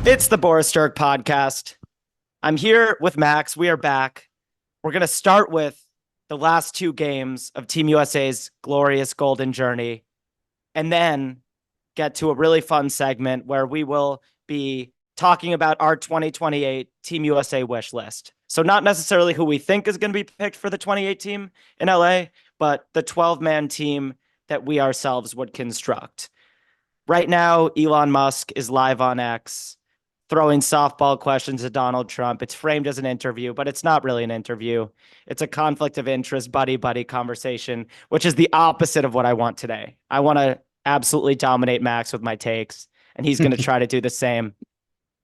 It's the Boris Sturck podcast. I'm here with Max. We are back. We're going to start with the last two games of Team USA's glorious golden journey, and then get to a really fun segment where we will be talking about our 2028 Team USA wish list. So not necessarily who we think is going to be picked for the 28 team in LA, but the 12-man team that we ourselves would construct. Right now, Elon Musk is live on X throwing softball questions at Donald Trump. It's framed as an interview, but it's not really an interview. It's a conflict of interest, buddy conversation, which is the opposite of what I want today. I want to absolutely dominate Max with my takes, and he's going to try to do the same.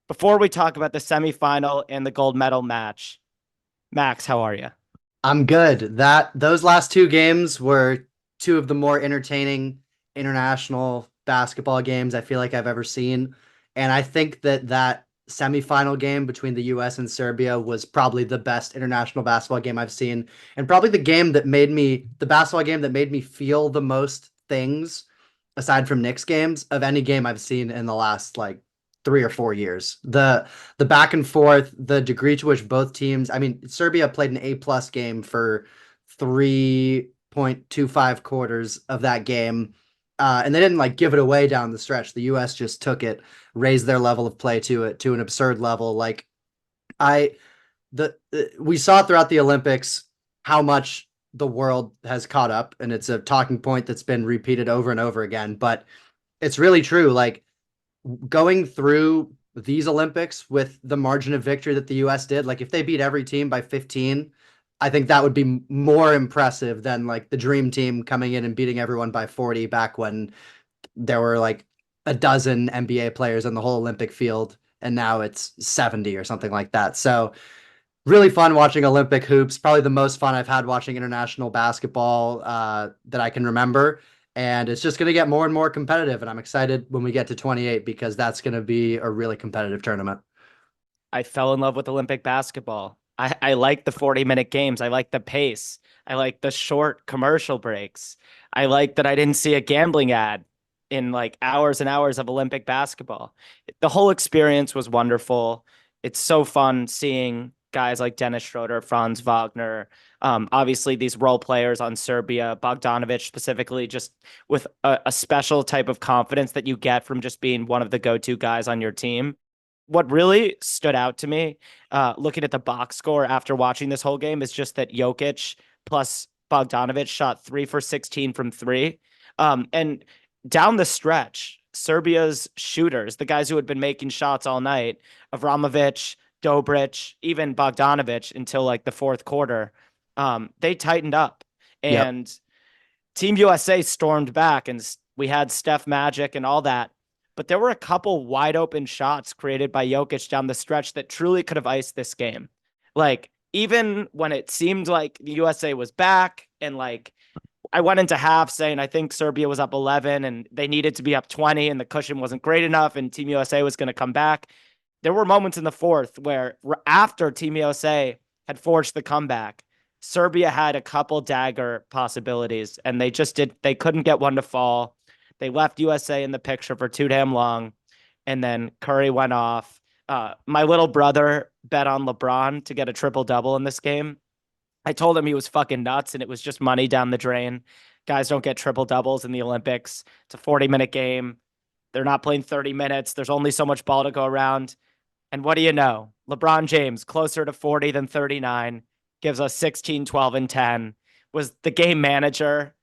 Before we talk about the semifinal and the gold medal match, Max, how are you? I'm good. Those last two games were two of the more entertaining international basketball games I feel like I've ever seen. And I think that semifinal game between the US and Serbia was probably the best international basketball game I've seen, and probably the basketball game that made me feel the most things aside from Knicks games of any game I've seen in the last like 3 or 4 years. The back and forth, the degree to which both teams, I mean, Serbia played an A+ game for 3.25 quarters of that game. And they didn't like give it away down the stretch. The US just took it, raised their level of play to an absurd level. Like I we saw throughout the Olympics how much the world has caught up, and it's a talking point that's been repeated over and over again, but it's really true. Like going through these Olympics with the margin of victory that the US did, like if they beat every team by 15, I think that would be more impressive than like the dream team coming in and beating everyone by 40 back when there were like a dozen NBA players in the whole Olympic field, and now it's 70 or something like that. So really fun watching Olympic hoops. Probably the most fun I've had watching international basketball that I can remember. And it's just going to get more and more competitive. And I'm excited when we get to 28 because that's going to be a really competitive tournament. I fell in love with Olympic basketball. I like the 40-minute games. I like the pace. I like the short commercial breaks. I like that I didn't see a gambling ad in like hours and hours of Olympic basketball. The whole experience was wonderful. It's so fun seeing guys like Dennis Schroeder, Franz Wagner, obviously these role players on Serbia, Bogdanovic specifically, just with a special type of confidence that you get from just being one of the go-to guys on your team. What really stood out to me, looking at the box score after watching this whole game, is just that Jokic plus Bogdanovic shot 3 for 16 from three. And down the stretch, Serbia's shooters, the guys who had been making shots all night, Avramovic, Dobric, even Bogdanovic until like the fourth quarter, they tightened up. Yep. And Team USA stormed back, and we had Steph Magic and all that. But there were a couple wide open shots created by Jokic down the stretch that truly could have iced this game. Like, even when it seemed like the USA was back, and like I went into half saying I think Serbia was up 11 and they needed to be up 20 and the cushion wasn't great enough and Team USA was going to come back. There were moments in the fourth where after Team USA had forged the comeback, Serbia had a couple dagger possibilities and they couldn't get one to fall. They left USA in the picture for too damn long. And then Curry went off. My little brother bet on LeBron to get a triple double in this game. I told him he was fucking nuts and it was just money down the drain. Guys don't get triple doubles in the Olympics. It's a 40-minute game. They're not playing 30 minutes. There's only so much ball to go around. And what do you know? LeBron James, closer to 40 than 39, gives us 16, 12, and 10, was the game manager,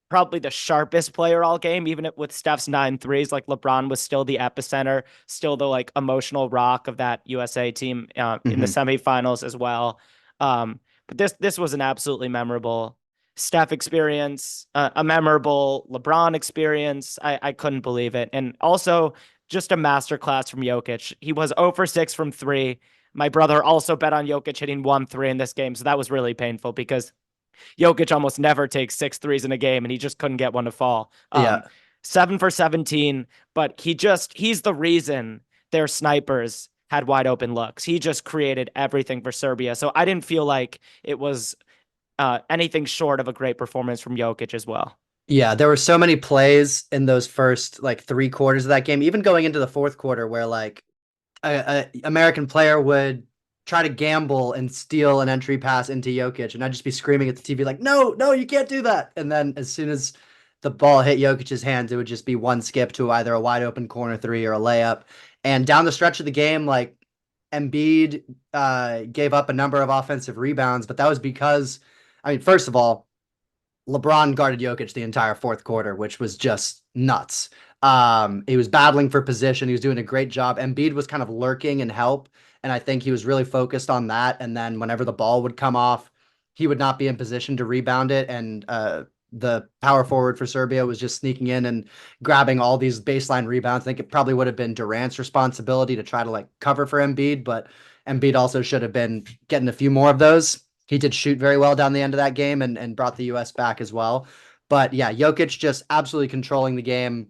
probably the sharpest player all game, even with Steph's 9 threes. Like LeBron was still the epicenter, still the like emotional rock of that USA team in the Mm-hmm. semifinals as well. But this was an absolutely memorable Steph experience, a memorable LeBron experience. I couldn't believe it. And also just a masterclass from Jokic. He was 0 for 6 from three. My brother also bet on Jokic hitting 1 3 in this game. So that was really painful because Jokic almost never takes 6 threes in a game, and he just couldn't get one to fall. Yeah. 7 for 17, but he's the reason their snipers had wide open looks. He just created everything for Serbia. So I didn't feel like it was anything short of a great performance from Jokic as well. Yeah, there were so many plays in those first like 3 quarters of that game, even going into the fourth quarter where like a American player would try to gamble and steal an entry pass into Jokic, and I'd just be screaming at the TV like, "No, no, you can't do that!" And then as soon as the ball hit Jokic's hands, it would just be one skip to either a wide open corner three or a layup. And down the stretch of the game, like Embiid gave up a number of offensive rebounds, but that was because, I mean, first of all, LeBron guarded Jokic the entire fourth quarter, which was just nuts. He was battling for position. He was doing a great job. Embiid was kind of lurking and help, and I think he was really focused on that. And then whenever the ball would come off, he would not be in position to rebound it. And the power forward for Serbia was just sneaking in and grabbing all these baseline rebounds. I think it probably would have been Durant's responsibility to try to like cover for Embiid, but Embiid also should have been getting a few more of those. He did shoot very well down the end of that game and brought the US back as well. But yeah, Jokic just absolutely controlling the game.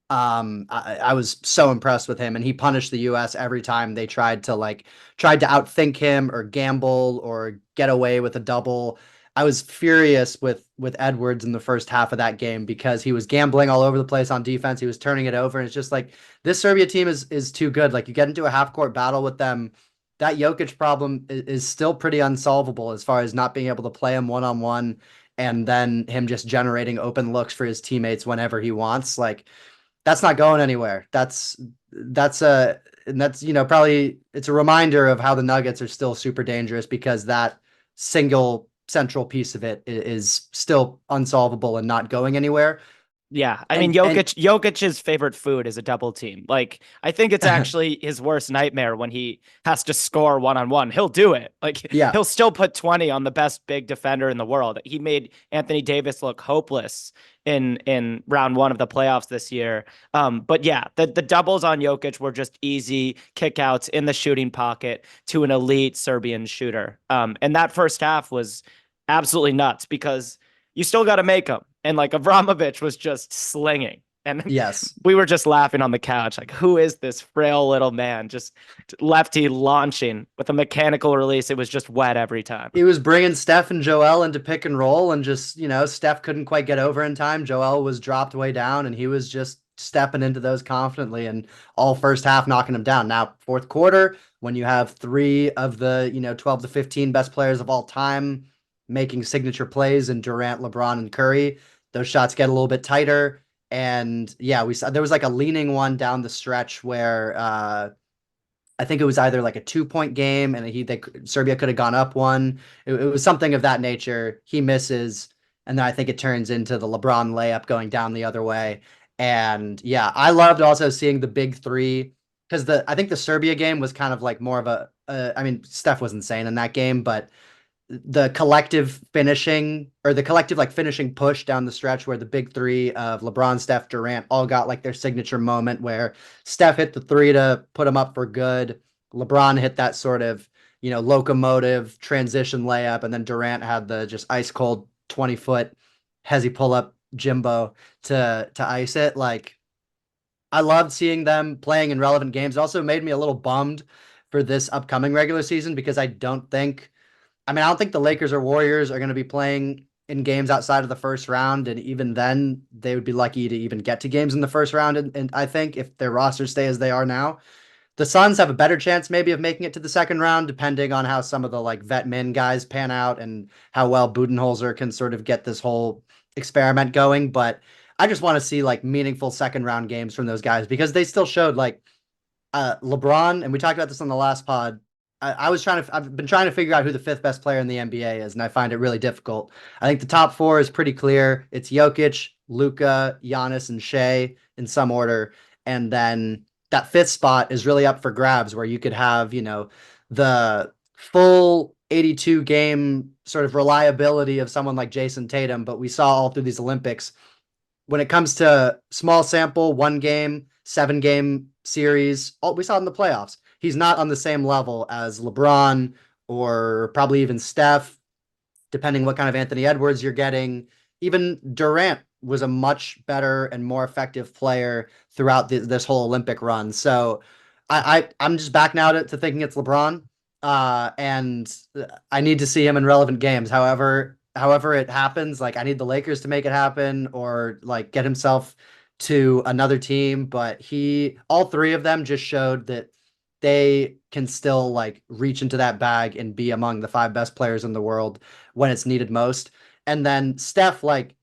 I was so impressed with him, and he punished the US every time they tried to outthink him or gamble or get away with a double. I was furious with Edwards in the first half of that game because he was gambling all over the place on defense. He was turning it over, and it's just like this Serbia team is too good. Like you get into a half court battle with them, that Jokic problem is still pretty unsolvable as far as not being able to play him one on one, and then him just generating open looks for his teammates whenever he wants. Like that's not going anywhere. That's a and that's probably it's a reminder of how the Nuggets are still super dangerous because that single central piece of it is still unsolvable and not going anywhere. Yeah, I mean And Jokic's favorite food is a double team. Like I think it's actually his worst nightmare when he has to score one-on-one. He'll do it. Like yeah, he'll still put 20 on the best big defender in the world. He made Anthony Davis look hopeless in round 1 of the playoffs this year. But yeah, the doubles on Jokic were just easy kickouts in the shooting pocket to an elite Serbian shooter. And that first half was absolutely nuts because you still got to make them. And like Avramovich was just slinging. And yes. we were just laughing on the couch. Like, who is this frail little man? Just lefty launching with a mechanical release. It was just wet every time. He was bringing Steph and Joel into pick and roll, and just, Steph couldn't quite get over in time. Joel was dropped way down, and he was just stepping into those confidently and all first half knocking him down. Now, fourth quarter, when you have three of the, 12 to 15 best players of all time making signature plays in Durant, LeBron, and Curry, those shots get a little bit tighter. And yeah, we saw there was like a leaning one down the stretch where I think it was either like a 2 point game and Serbia could have gone up one. It was something of that nature. He misses, and then I think it turns into the LeBron layup going down the other way. And yeah, I loved also seeing the big three because I think the Serbia game was kind of like more of I mean, Steph was insane in that game, but the collective finishing or the collective like finishing push down the stretch where the big three of LeBron, Steph, Durant all got like their signature moment where Steph hit the three to put him up for good. LeBron hit that sort of, locomotive transition layup. And then Durant had the just ice cold 20-foot hezzy pull up Jimbo to ice it. Like I loved seeing them playing in relevant games. It also made me a little bummed for this upcoming regular season because I don't think the Lakers or Warriors are going to be playing in games outside of the first round. And even then, they would be lucky to even get to games in the first round. And I think if their rosters stay as they are now, the Suns have a better chance maybe of making it to the second round, depending on how some of the like vet min guys pan out and how well Budenholzer can sort of get this whole experiment going. But I just want to see like meaningful second round games from those guys because they still showed like LeBron, and we talked about this on the last pod. I've been trying to figure out who the fifth best player in the NBA is, and I find it really difficult. I think the top four is pretty clear. It's Jokic, Luka, Giannis, and Shea in some order. And then that fifth spot is really up for grabs where you could have, the full 82 game sort of reliability of someone like Jason Tatum. But we saw all through these Olympics when it comes to small sample, 1 game, 7 game series, we saw it in the playoffs. He's not on the same level as LeBron or probably even Steph, depending what kind of Anthony Edwards you're getting. Even Durant was a much better and more effective player throughout this whole Olympic run. So I'm just back now to thinking it's LeBron. And I need to see him in relevant games. However it happens, like I need the Lakers to make it happen or like get himself to another team. But all three of them just showed that they can still like reach into that bag and be among the five best players in the world when it's needed most. And then Steph, like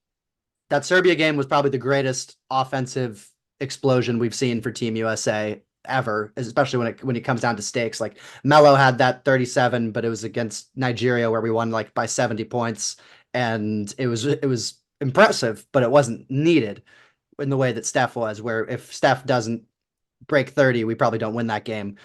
that Serbia game was probably the greatest offensive explosion we've seen for Team USA ever, especially when it comes down to stakes. Like Melo had that 37, but it was against Nigeria where we won like by 70 points, and it was impressive, but it wasn't needed in the way that Steph was. Where if Steph doesn't break 30, we probably don't win that game.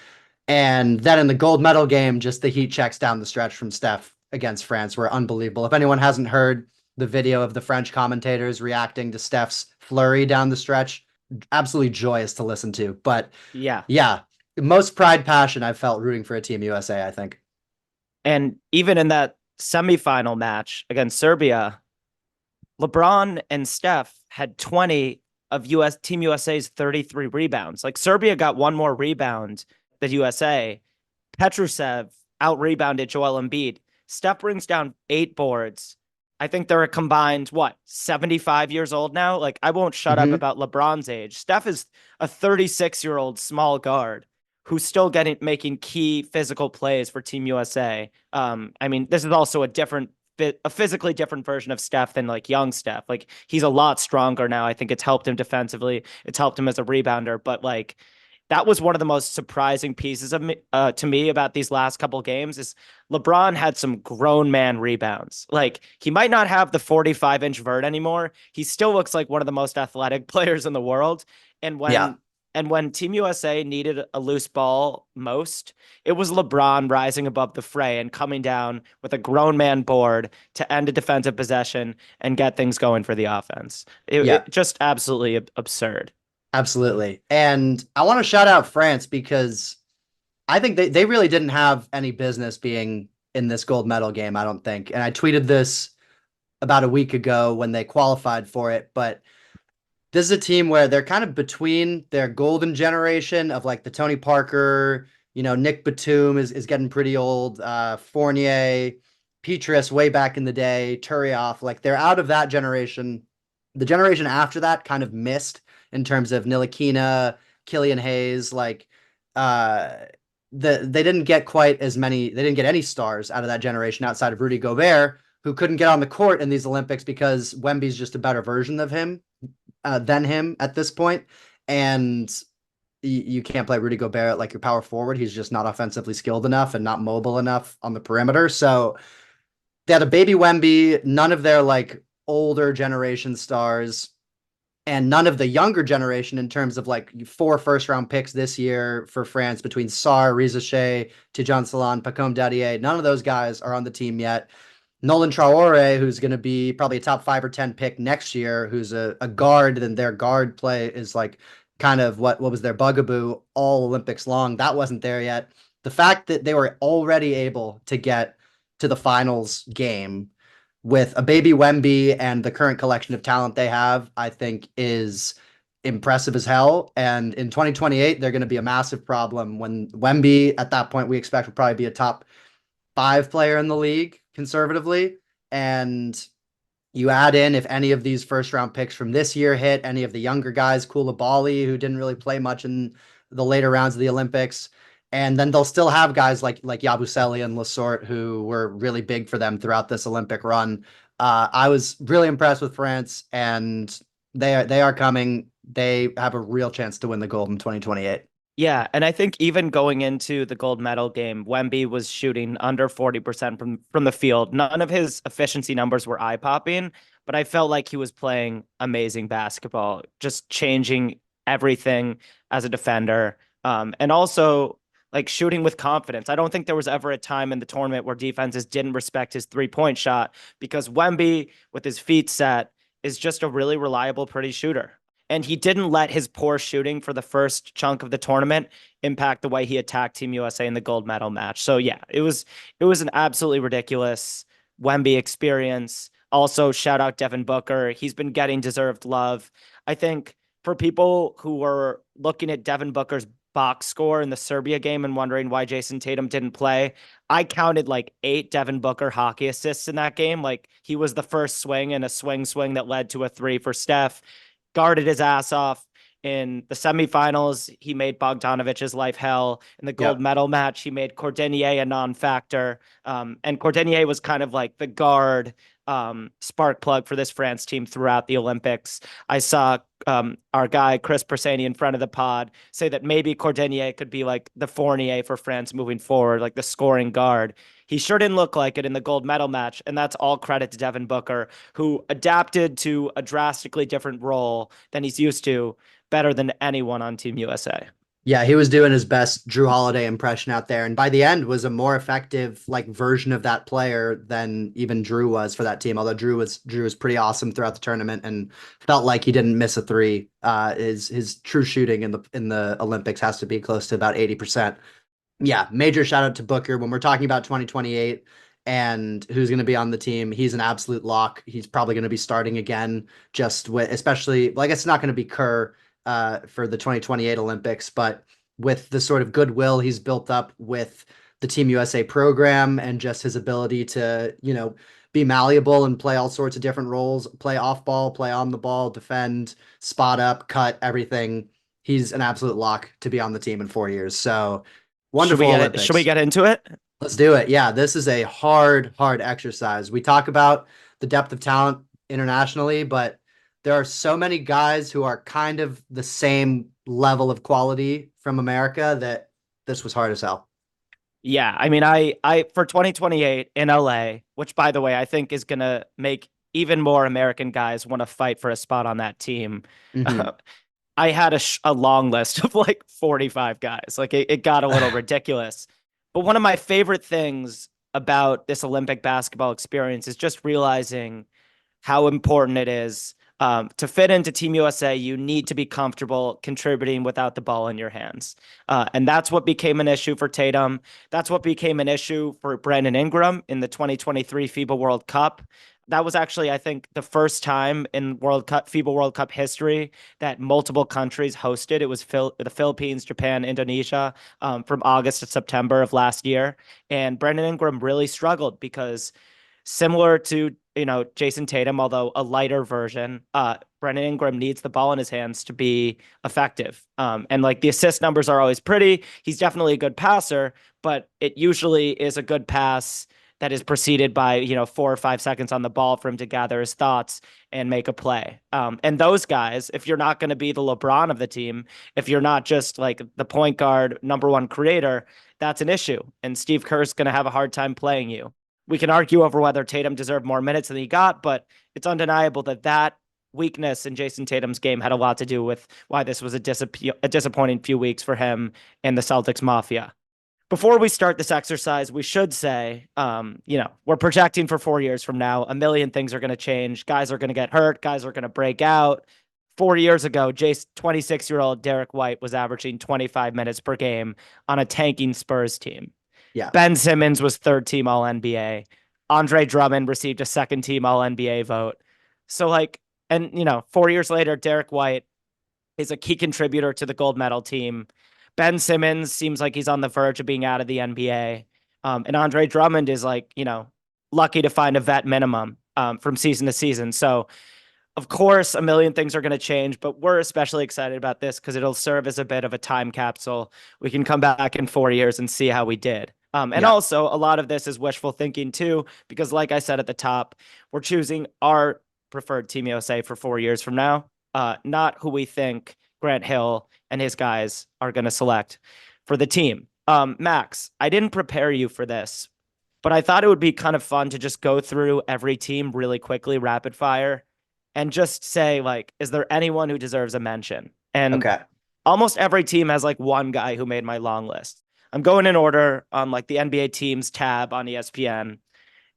And then in the gold medal game, just the heat checks down the stretch from Steph against France were unbelievable. If anyone hasn't heard the video of the French commentators reacting to Steph's flurry down the stretch, absolutely joyous to listen to. But Yeah. yeah, most pride passion I've felt rooting for a Team USA, I think. And even in that semifinal match against Serbia, LeBron and Steph had 20 of Team USA's 33 rebounds. Like Serbia got one more rebound than USA. Petrusev out rebounded Joel Embiid. Steph brings down 8 boards. I think they're a combined, 75 years old now? Like, I won't shut up Mm-hmm. about LeBron's age. Steph is a 36-year-old small guard who's still making key physical plays for Team USA. I mean, this is also a physically different version of Steph than like young Steph. Like, he's a lot stronger now. I think it's helped him defensively. It's helped him as a rebounder, but like, that was one of the most surprising pieces to me about these last couple games is LeBron had some grown man rebounds. Like he might not have the 45-inch vert anymore. He still looks like one of the most athletic players in the world. And Yeah, when Team USA needed a loose ball most, it was LeBron rising above the fray and coming down with a grown man board to end a defensive possession and get things going for the offense. yeah. It just absolutely absurd. Absolutely. And I want to shout out France because I think they really didn't have any business being in this gold medal game, I don't think. And I tweeted this about a week ago when they qualified for it, but this is a team where they're kind of between their golden generation of like the Tony Parker, Nick Batum is getting pretty old, Fournier, Petrus way back in the day, Turioff, like they're out of that generation. The generation after that kind of missed in terms of Ntilikina, Killian Hayes, like uh they didn't get quite as many, they didn't get any stars out of that generation outside of Rudy Gobert, who couldn't get on the court in these Olympics because Wemby's just a better version of him than him at this point. And you can't play Rudy Gobert like your power forward. He's just not offensively skilled enough and not mobile enough on the perimeter. So they had a baby Wemby, none of their like older generation stars, and none of the younger generation in terms of like 4 first-round picks this year for France between Sarr, Riza Shea, Tijan Salan, Pacome Dadier. None of those guys are on the team yet. Nolan Traore, who's going to be probably a top 5 or 10 pick next year, who's a guard, and their guard play is like kind of what was their bugaboo all Olympics long. That wasn't there yet. The fact that they were already able to get to the finals game with a baby Wemby and the current collection of talent they have, I think is impressive as hell. And in 2028, they're going to be a massive problem when Wemby, at that point, we expect will probably be a top 5 player in the league conservatively. And you add in if any of these first round picks from this year hit, any of the younger guys, Koulibaly, who didn't really play much in the later rounds of the Olympics. And then they'll still have guys like Yabusele and Lasorte who were really big for them throughout this Olympic run. I was really impressed with France, and they are coming. They have a real chance to win the gold in 2028. Yeah, and I think even going into the gold medal game, Wemby was shooting under 40% from the field. None of his efficiency numbers were eye-popping, but I felt like he was playing amazing basketball, just changing everything as a defender. And also like shooting with confidence. I don't think there was ever a time in the tournament where defenses didn't respect his three-point shot because Wemby, with his feet set, is just a really reliable, pretty shooter. And he didn't let his poor shooting for the first chunk of the tournament impact the way he attacked Team USA in the gold medal match. So yeah, it was an absolutely ridiculous Wemby experience. Also, shout out Devin Booker. He's been getting deserved love. I think for people who were looking at Devin Booker's box score in the Serbia game and wondering why Jason Tatum didn't play, I counted like 8 Devin Booker hockey assists in that game. Like he was the first swing and a swing that led to a 3 for Steph, guarded his ass off. In the semifinals, he made Bogdanovic's life hell. In the gold Yep. medal match, he made Cordenier a non-factor. And Cordenier was kind of like the guard spark plug for this France team throughout the Olympics. I saw our guy Chris Persani in front of the pod say that maybe Cordenier could be like the Fournier for France moving forward, like the scoring guard. He sure didn't look like it in the gold medal match, and that's all credit to Devin Booker, who adapted to a drastically different role than he's used to better than anyone on Team USA. Yeah, he was doing his best Drew Holiday impression out there, and by the end was a more effective like version of that player than even Drew was for that team. Although Drew was pretty awesome throughout the tournament and felt like he didn't miss a three. His true shooting in the Olympics has to be close to about 80%. Yeah, major shout out to Booker when we're talking about 2028 and who's going to be on the team. He's an absolute lock. He's probably going to be starting again, just with especially well, I guess it's not going to be Kerr for the 2028 Olympics, but with the sort of goodwill he's built up with the Team USA program and just his ability to, be malleable and play all sorts of different roles, play off ball, play on the ball, defend, spot up, cut, everything. He's an absolute lock to be on the team in 4 years. So wonderful Should we Olympics. get into it? Let's do it. Yeah, this is a hard exercise. We talk about the depth of talent internationally, but there are so many guys who are kind of the same level of quality from America that this was hard as hell. Yeah, I mean, I for 2028 in LA, which by the way, I think is gonna make even more American guys want to fight for a spot on that team. Hmm. I had a long list of like 45 guys. Like it got a little ridiculous. But one of my favorite things about this Olympic basketball experience is just realizing how important it is. To fit into Team USA, you need to be comfortable contributing without the ball in your hands. And that's what became an issue for Tatum. That's what became an issue for Brandon Ingram in the 2023 FIBA World Cup. That was actually, I think, the first time in FIBA World Cup history that multiple countries hosted. It was the Philippines, Japan, Indonesia, from August to September of last year. And Brandon Ingram really struggled because similar to Jason Tatum, although a lighter version, Brandon Ingram needs the ball in his hands to be effective. And like the assist numbers are always pretty. He's definitely a good passer, but it usually is a good pass that is preceded by 4 or 5 seconds on the ball for him to gather his thoughts and make a play. And those guys, if you're not going to be the LeBron of the team, if you're not just like the point guard, number one creator, that's an issue. And Steve Kerr's going to have a hard time playing you. We can argue over whether Tatum deserved more minutes than he got, but it's undeniable that weakness in Jason Tatum's game had a lot to do with why this was a disappointing few weeks for him and the Celtics Mafia. Before we start this exercise, we should say, we're projecting for 4 years from now. A million things are going to change. Guys are going to get hurt. Guys are going to break out. 4 years ago, 26-year-old Derek White was averaging 25 minutes per game on a tanking Spurs team. Yeah. Ben Simmons was third team All NBA. Andre Drummond received a second team All NBA vote. So 4 years later, Derek White is a key contributor to the gold medal team. Ben Simmons seems like he's on the verge of being out of the NBA. And Andre Drummond is lucky to find a vet minimum from season to season. So of course, a million things are going to change, but we're especially excited about this because it'll serve as a bit of a time capsule. We can come back in 4 years and see how we did. And Yeah. also, a lot of this is wishful thinking too, because like I said at the top, we're choosing our preferred Team USA for 4 years from now, not who we think Grant Hill and his guys are going to select for the team. Max, I didn't prepare you for this, but I thought it would be kind of fun to just go through every team really quickly, rapid fire, and just say, is there anyone who deserves a mention? And Okay. almost every team has one guy who made my long list. I'm going in order on the NBA teams tab on ESPN,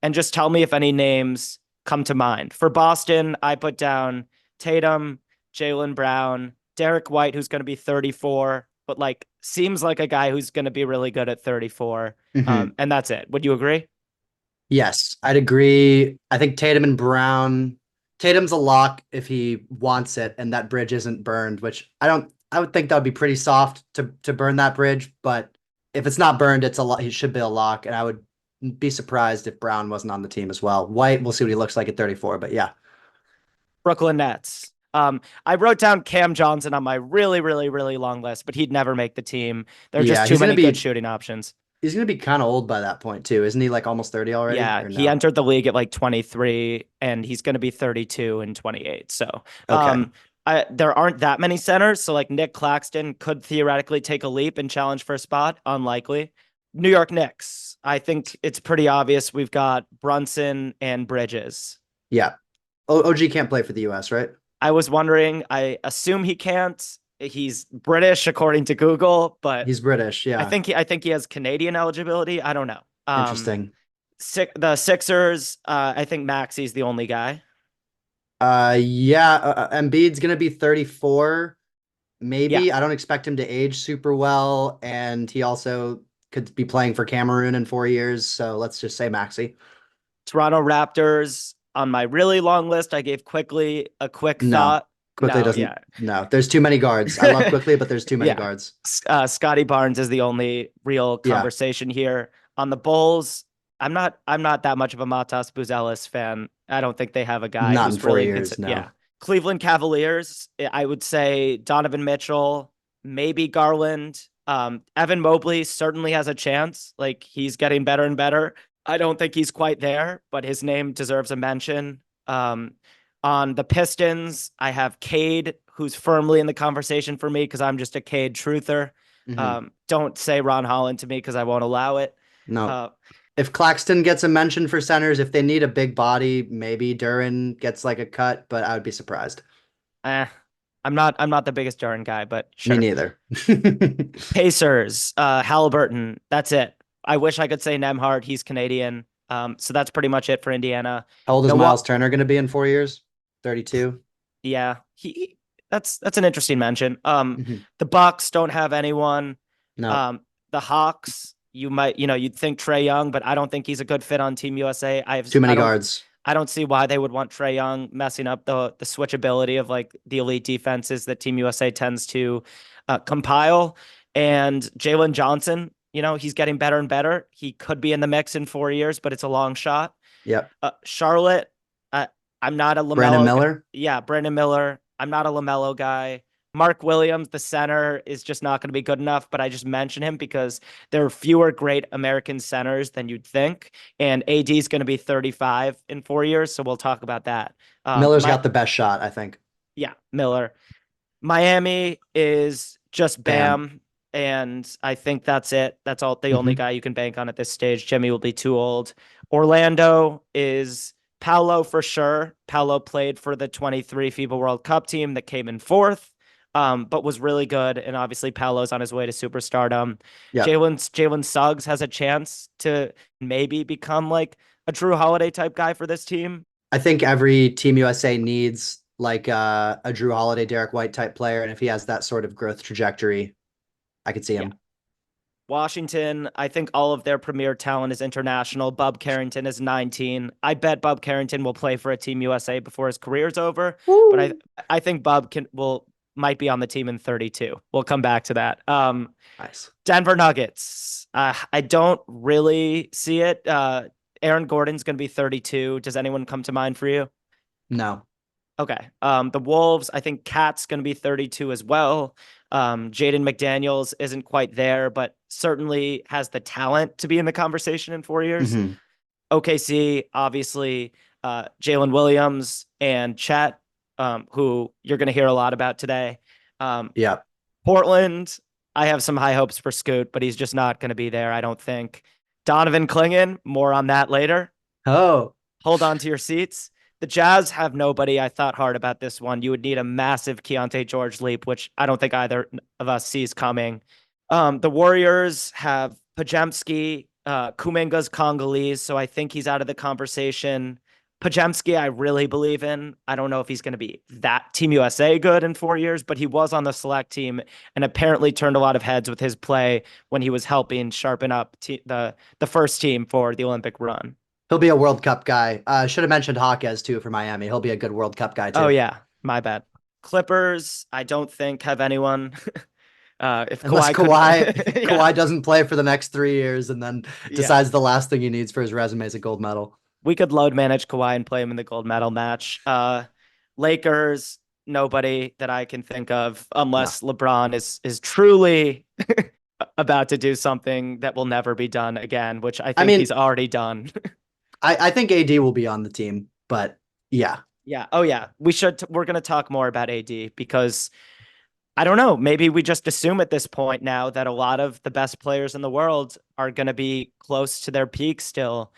and just tell me if any names come to mind. For Boston, I put down Tatum, Jaylen Brown, Derek White, who's going to be 34, but seems like a guy who's going to be really good at 34. Hmm. And that's it. Would you agree? Yes, I'd agree. I think Tatum and Brown. Tatum's a lock if he wants it, and that bridge isn't burned, which I don't. I would think that would be pretty soft to burn that bridge, but if it's not burned, it's a lot. He should be a lock, and I would be surprised if Brown wasn't on the team as well. White, we'll see what he looks like at 34, but yeah. Brooklyn Nets. I wrote down Cam Johnson on my really, really, really long list, but he'd never make the team. There are just Yeah, too many good shooting options. he's gonna be kind of old by that point too, isn't he? Like almost 30 already, Yeah, or he no? entered the league at like 23 and he's going to be 32 and 28. So, Okay. there aren't that many centers. So, like Nick Claxton could theoretically take a leap and challenge for a spot. Unlikely. New York Knicks. I think it's pretty obvious we've got Brunson and Bridges. Yeah. OG can't play for the US, right? I was wondering, I assume he can't. He's British according to Google, but He's British. Yeah. I think he has Canadian eligibility. I don't know. Interesting. The Sixers, I think Maxi's the only guy. Yeah. Embiid's gonna be 34. Yeah. Maybe. I don't expect him to age super well, and he also could be playing for Cameroon in 4 years. So let's just say Maxi. Toronto Raptors on my really long list. I gave quickly a quick No, thought. Quickly No, doesn't. yeah. No, there's too many guards. I love Quickly, but there's too many Yeah. guards. Scotty Barnes is the only real Yeah, conversation here. On the Bulls, I'm not that much of a Matas Buzelis fan. I don't think they have a guy not in who's four really years. No. yeah. Cleveland Cavaliers, I would say Donovan Mitchell, maybe Garland. Evan Mobley certainly has a chance. Like he's getting better and better. I don't think he's quite there, but his name deserves a mention. On the Pistons, I have Cade, who's firmly in the conversation for me because I'm just a Cade truther. Hmm. Don't say Ron Holland to me because I won't allow it. No. Uh, If Claxton gets a mention for centers, if they need a big body, maybe Duran gets like a cut, but I would be surprised. eh, I'm not the biggest Durant guy, but Me sure. neither. Pacers, Halliburton. That's it. I wish I could say Nemhard. He's Canadian. So that's pretty much it for Indiana. How old is Milwaukee. Miles Turner going to be in 4 years? 32. Yeah, that's an interesting mention. Hmm. The Bucks don't have anyone. No, The Hawks, you'd think Trey Young, but I don't think he's a good fit on Team USA. too many guards. I don't see why they would want Trey Young messing up the switchability of like the elite defenses that Team USA tends to compile. And Jalen Johnson, he's getting better and better. He could be in the mix in 4 years, but it's a long shot. Yep. Charlotte, I'm not a Brandon LaMelo. Miller. Yeah, Brandon Miller. I'm not a LaMelo guy. Mark Williams, the center, is just not going to be good enough. But I just mention him because there are fewer great American centers than you'd think. And AD is going to be 35 in 4 years. So we'll talk about that. Miller's got the best shot, I think. Yeah, Miller. Miami is just Bam. Bam. And I think that's it. That's all the only Hmm. guy you can bank on at this stage. Jimmy will be too old. Orlando is Paolo for sure. Paolo played for the 23 FIBA World Cup team that came in fourth, but was really good. And obviously, Paolo's on his way to superstardom. Yep. Jalen Suggs has a chance to maybe become like a Drew Holiday type guy for this team. I think every Team USA needs like a Drew Holiday, Derek White type player, and if he has that sort of growth trajectory, I could see Yeah. him. Washington, I think all of their premier talent is international. Bub Carrington is 19. I bet Bub Carrington will play for a Team USA before his career's over, but Woo. I think Bub might be on the team in 32. We'll come back to that. Nice. Denver Nuggets. I don't really see it. Aaron Gordon's going to be 32. Does anyone come to mind for you? No. Okay. The Wolves, I think Cat's going to be 32 as well. Jaden McDaniels isn't quite there, but certainly has the talent to be in the conversation in 4 years. Hmm. OKC, obviously, Jalen Williams and Chet, who you're going to hear a lot about today. Yeah. Portland, I have some high hopes for Scoot, but he's just not going to be there, I don't think. Donovan Clingan, more on that later. Oh. Hold on to your seats. The Jazz have nobody. I thought hard about this one. You would need a massive Keontae George leap, which I don't think either of us sees coming. The Warriors have Pajemski. Kuminga's Congolese, so I think he's out of the conversation. Pajemski, I really believe in. I don't know if he's going to be that Team USA good in 4 years, but he was on the select team and apparently turned a lot of heads with his play when he was helping sharpen up the first team for the Olympic run. He'll be a World Cup guy. Should have mentioned Hawkes too for Miami. He'll be a good World Cup guy Oh too. yeah, my bad. Clippers, I don't think have anyone. If Unless Kawhi couldn't, yeah, Kawhi doesn't play for the next 3 years and then yeah, decides the last thing he needs for his resume is a gold medal. we could load manage Kawhi and play him in the gold medal match. Lakers, Nobody that I can think of, No. unless LeBron is truly about to do something that will never be done again, which I I think he's mean, already done. I think AD will be on the team, but yeah. Yeah. Oh, yeah. We're going to talk more about AD because I don't know. Maybe we just assume at this point now that a lot of the best players in the world are going to be close to their peak still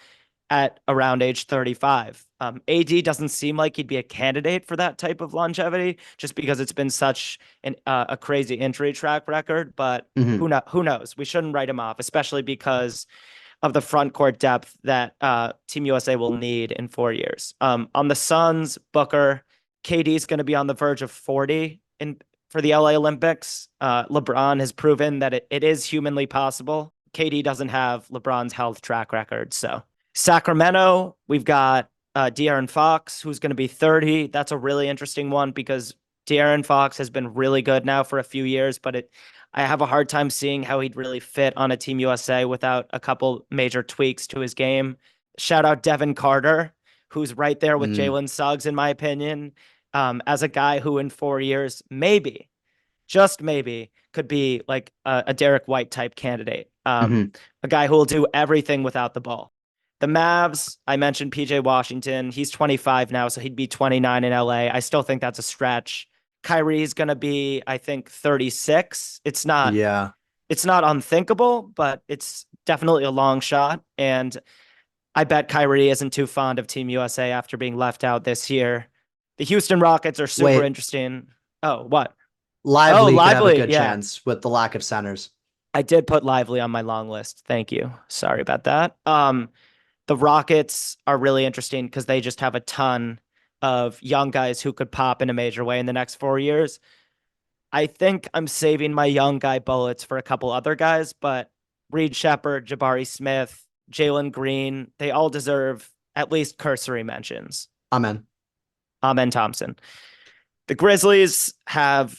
at around age 35. AD doesn't seem like he'd be a candidate for that type of longevity just because it's been such a crazy injury track record. But Hmm. who knows? We shouldn't write him off, especially because of the front court depth that Team USA will need in 4 years. On the Suns, Booker, KD is going to be on the verge of 40 for the LA Olympics. LeBron has proven that it is humanly possible. KD doesn't have LeBron's health track record. So Sacramento, we've got De'Aaron Fox, who's going to be 30. That's a really interesting one because De'Aaron Fox has been really good now for a few years, but I have a hard time seeing how he'd really fit on a Team USA without a couple major tweaks to his game. Shout out Devin Carter, who's right there with Mm. Jalen Suggs, in my opinion, as a guy who in 4 years, maybe, just maybe, could be like a Derek White type candidate, Hmm. a guy who will do everything without the ball. The Mavs, I mentioned PJ Washington. He's 25 now, so he'd be 29 in LA. I still think that's a stretch. Kyrie's going to be, I think, 36. Yeah. It's not unthinkable, but it's definitely a long shot. And I bet Kyrie isn't too fond of Team USA after being left out this year. The Houston Rockets are super Wait, interesting. Oh, what? Oh, Lively could have a Lively. good Yeah. chance with the lack of centers. I did put Lively on my long list. Thank you. Sorry about that. The Rockets are really interesting because they just have a ton of young guys who could pop in a major way in the next 4 years. I think I'm saving my young guy bullets for a couple other guys, but Reed Shepard, Jabari Smith, Jalen Green, they all deserve at least cursory mentions. Amen. Amen Thompson. The Grizzlies have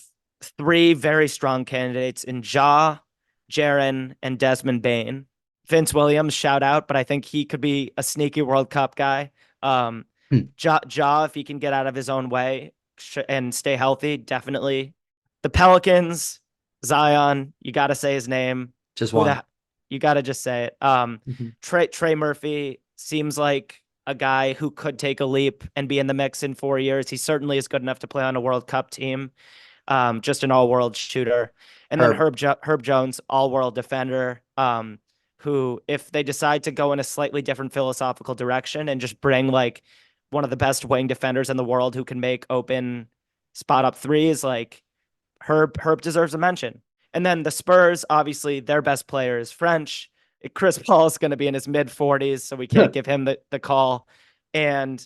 three very strong candidates in Jaren, and Desmond Bain. Vince Williams, shout out, but I think he could be a sneaky World Cup guy. Um, Hmm. if he can get out of his own way and stay healthy, definitely. The Pelicans, Zion, you got to say his name. Just Who one. the You got to just say it. Mhm. Trey Murphy seems like a guy who could take a leap and be in the mix in 4 years. He certainly is good enough to play on a World Cup team. Just an all-world shooter. And then Herb. Herb Jones, all-world defender, who, if they decide to go in a slightly different philosophical direction and just bring like one of the best wing defenders in the world who can make open spot up threes, like Herb deserves a mention. And then the Spurs, obviously, their best player is French. Chris Paul is going to be in his mid 40s, so we can't give him the call. And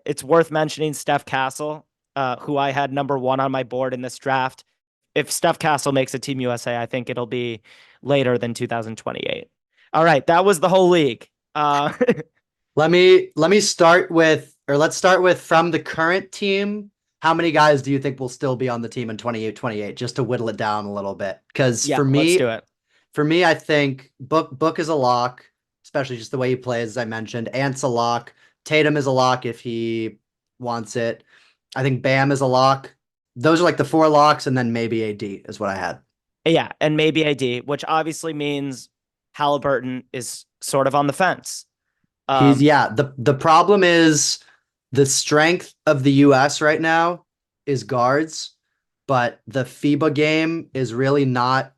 it's worth mentioning Steph Castle, who I had number one on my board in this draft. If Steph Castle makes a Team USA, I think it'll be later than 2028. All right, that was the whole league. Let me start with, or let's start with from the current team. How many guys do you think will still be on the team in 28, just to whittle it down a little bit? Because Yeah, let's do it. I think Book is a lock, especially just the way he plays, as I mentioned. Ant's a lock. Tatum is a lock if he wants it. I think Bam is a lock. Those are like the four locks, and then maybe AD is what I had. Yeah, and maybe AD, which obviously means Halliburton is sort of on the fence. He's Um, yeah. The problem is the strength of the US right now is guards, but the FIBA game is really not.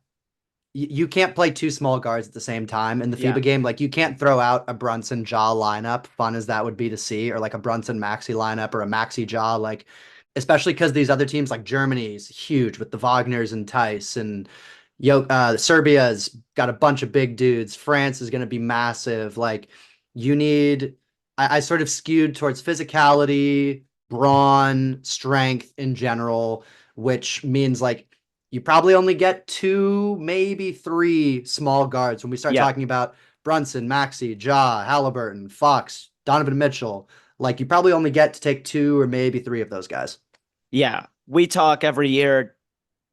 You can't play two small guards at the same time in the yeah, FIBA game. Like you can't throw out a Brunson Jaw lineup, fun as that would be to see, or like a Brunson Maxi lineup or a Maxi Jaw, like especially because these other teams like Germany is huge with the Wagners and Tice and Serbia's got a bunch of big dudes. France is going to be massive. Like you need, I sort of skewed towards physicality, brawn, strength in general, which means like you probably only get two, maybe three small guards when we start yeah, talking about Brunson, Maxi, Ja, Halliburton, Fox, Donovan Mitchell. Like you probably only get to take two or maybe three of those guys. yeah. We talk every year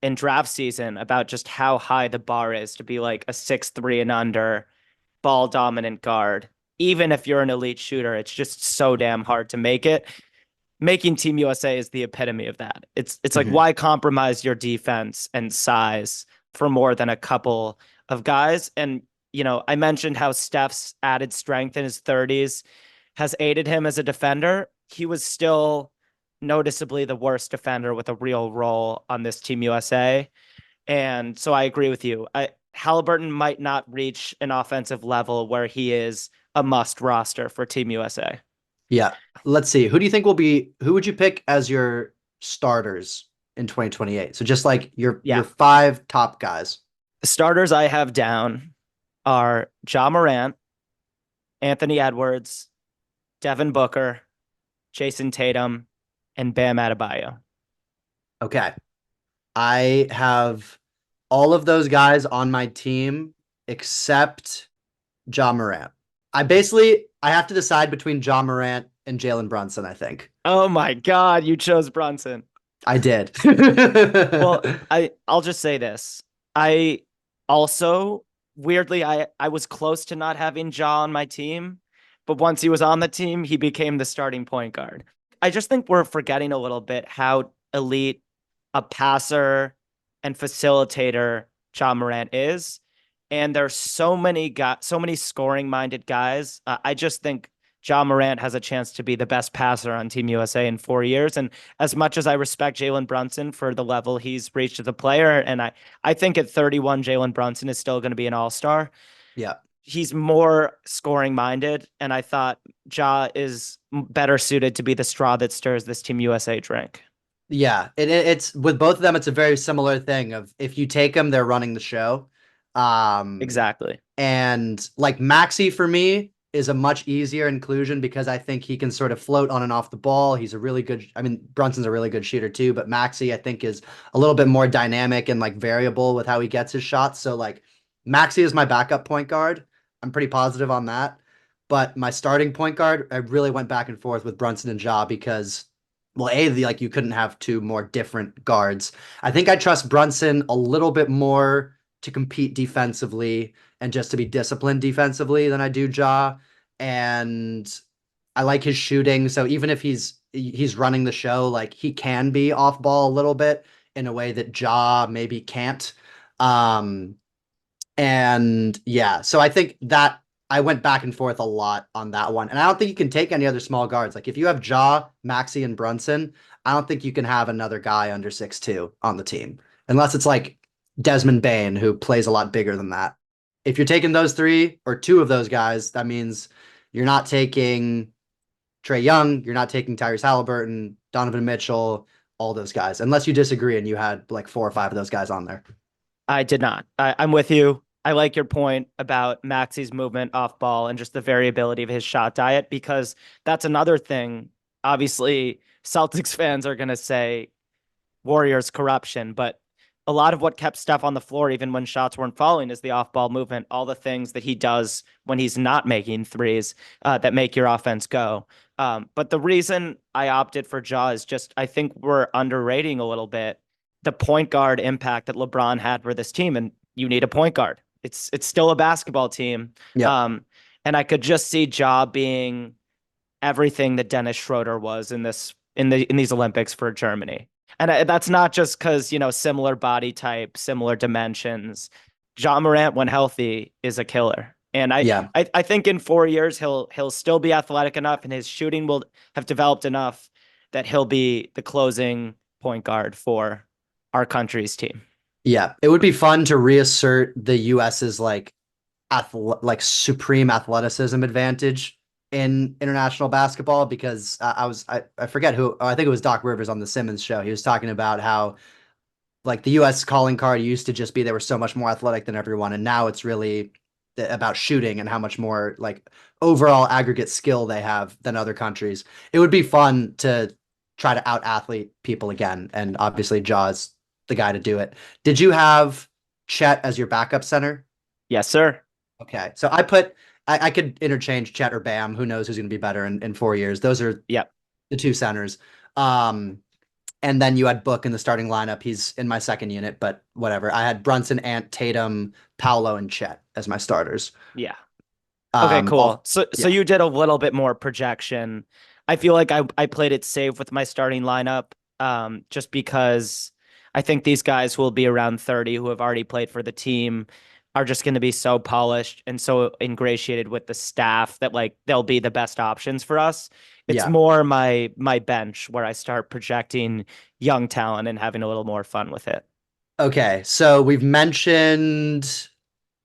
in draft season about just how high the bar is to be like a 6'3" and under ball dominant guard. Even if you're an elite shooter, it's just so damn hard to make it. making Team USA is the epitome of that. It's like, Mhm. why compromise your defense and size for more than a couple of guys? And I mentioned how Steph's added strength in his 30s has aided him as a defender. He was still noticeably the worst defender with a real role on this Team USA. And so I agree with you. Halliburton might not reach an offensive level where he is a must roster for Team USA. Yeah. Let's see. Who would you pick as your starters in 2028? So just like your Yeah. five top guys. The starters I have down are Ja Morant, Anthony Edwards, Devin Booker, Jason Tatum, and Bam Adebayo. Okay. I have all of those guys on my team except Ja Morant. I have to decide between Ja Morant and Jalen Brunson, I think. Oh my God, you chose Brunson. I did. Well, I'll just say this. I also weirdly I was close to not having Ja on my team, but once he was on the team, he became the starting point guard. I just think we're forgetting a little bit how elite a passer and facilitator Ja Morant is. And there's so many scoring minded guys. I just think Ja Morant has a chance to be the best passer on Team USA in 4 years. And as much as I respect Jalen Brunson for the level he's reached as a player, and I think at 31, Jalen Brunson is still going to be an all-star. Yeah. He's more scoring minded, and I thought Ja is better suited to be the straw that stirs this Team USA drink. Yeah, it's with both of them. It's a very similar thing of if you take them, they're running the show. Um, Exactly. and like Maxi for me is a much easier inclusion because I think he can sort of float on and off the ball. He's a really good. I mean, Brunson's a really good shooter too, but Maxi I think is a little bit more dynamic and like variable with how he gets his shots. So like Maxi is my backup point guard. I'm pretty positive on that. But my starting point guard, I really went back and forth with Brunson and Ja because well, like you couldn't have two more different guards. I think I trust Brunson a little bit more to compete defensively and just to be disciplined defensively than I do Ja. And I like his shooting. So even if he's running the show, like he can be off ball a little bit in a way that Ja maybe can't. Um, and yeah, so I think that I went back and forth a lot on that one. And I don't think you can take any other small guards. Like if you have Ja, Maxi, and Brunson, I don't think you can have another guy under 6'2" on the team. Unless it's like Desmond Bain, who plays a lot bigger than that. If you're taking those three or two of those guys, that means you're not taking Trey Young, you're not taking Tyrese Halliburton, Donovan Mitchell, all those guys. Unless you disagree and you had like 4 or 5 of those guys on there. I did not. I'm with you. I like your point about Maxi's movement off ball and just the variability of his shot diet, because that's another thing. Obviously, Celtics fans are going to say Warriors corruption, but a lot of what kept Steph on the floor, even when shots weren't falling, is the off ball movement, all the things that he does when he's not making threes that make your offense go. But the reason I opted for Ja is just I think we're underrating a little bit the point guard impact that LeBron had for this team, and you need a point guard. It's still a basketball team, Yep. and I could just see Ja being everything that Dennis Schroeder was in these Olympics for Germany. And that's not just because, similar body type, similar dimensions. John Morant, when healthy, is a killer. And Yeah. I think in 4 years he'll still be athletic enough, and his shooting will have developed enough that he'll be the closing point guard for our country's team. Yeah, it would be fun to reassert the US's like supreme athleticism advantage in international basketball because I forget who I think it was Doc Rivers on the Simmons show. He was talking about how like the US calling card used to just be they were so much more athletic than everyone, and now it's really about shooting and how much more like overall aggregate skill they have than other countries. It would be fun to try to out athlete people again, and obviously Jaws the guy to do it. Did you have Chet as your backup center? Yes, sir. Okay, so I could interchange Chet or Bam. Who knows who's going to be better in 4 years? Those are Yep. the two centers. Um, and then you had Book in the starting lineup. He's in my second unit, but whatever. I had Brunson, Ant, Tatum, Paolo, and Chet as my starters. Yeah. Okay, All cool. So yeah, you did a little bit more projection. I feel like I played it safe with my starting lineup, just because I think these guys who will be around 30 who have already played for the team are just going to be so polished and so ingratiated with the staff that like they'll be the best options for us. It's Yeah. more my bench where I start projecting young talent and having a little more fun with it. Okay, so we've mentioned,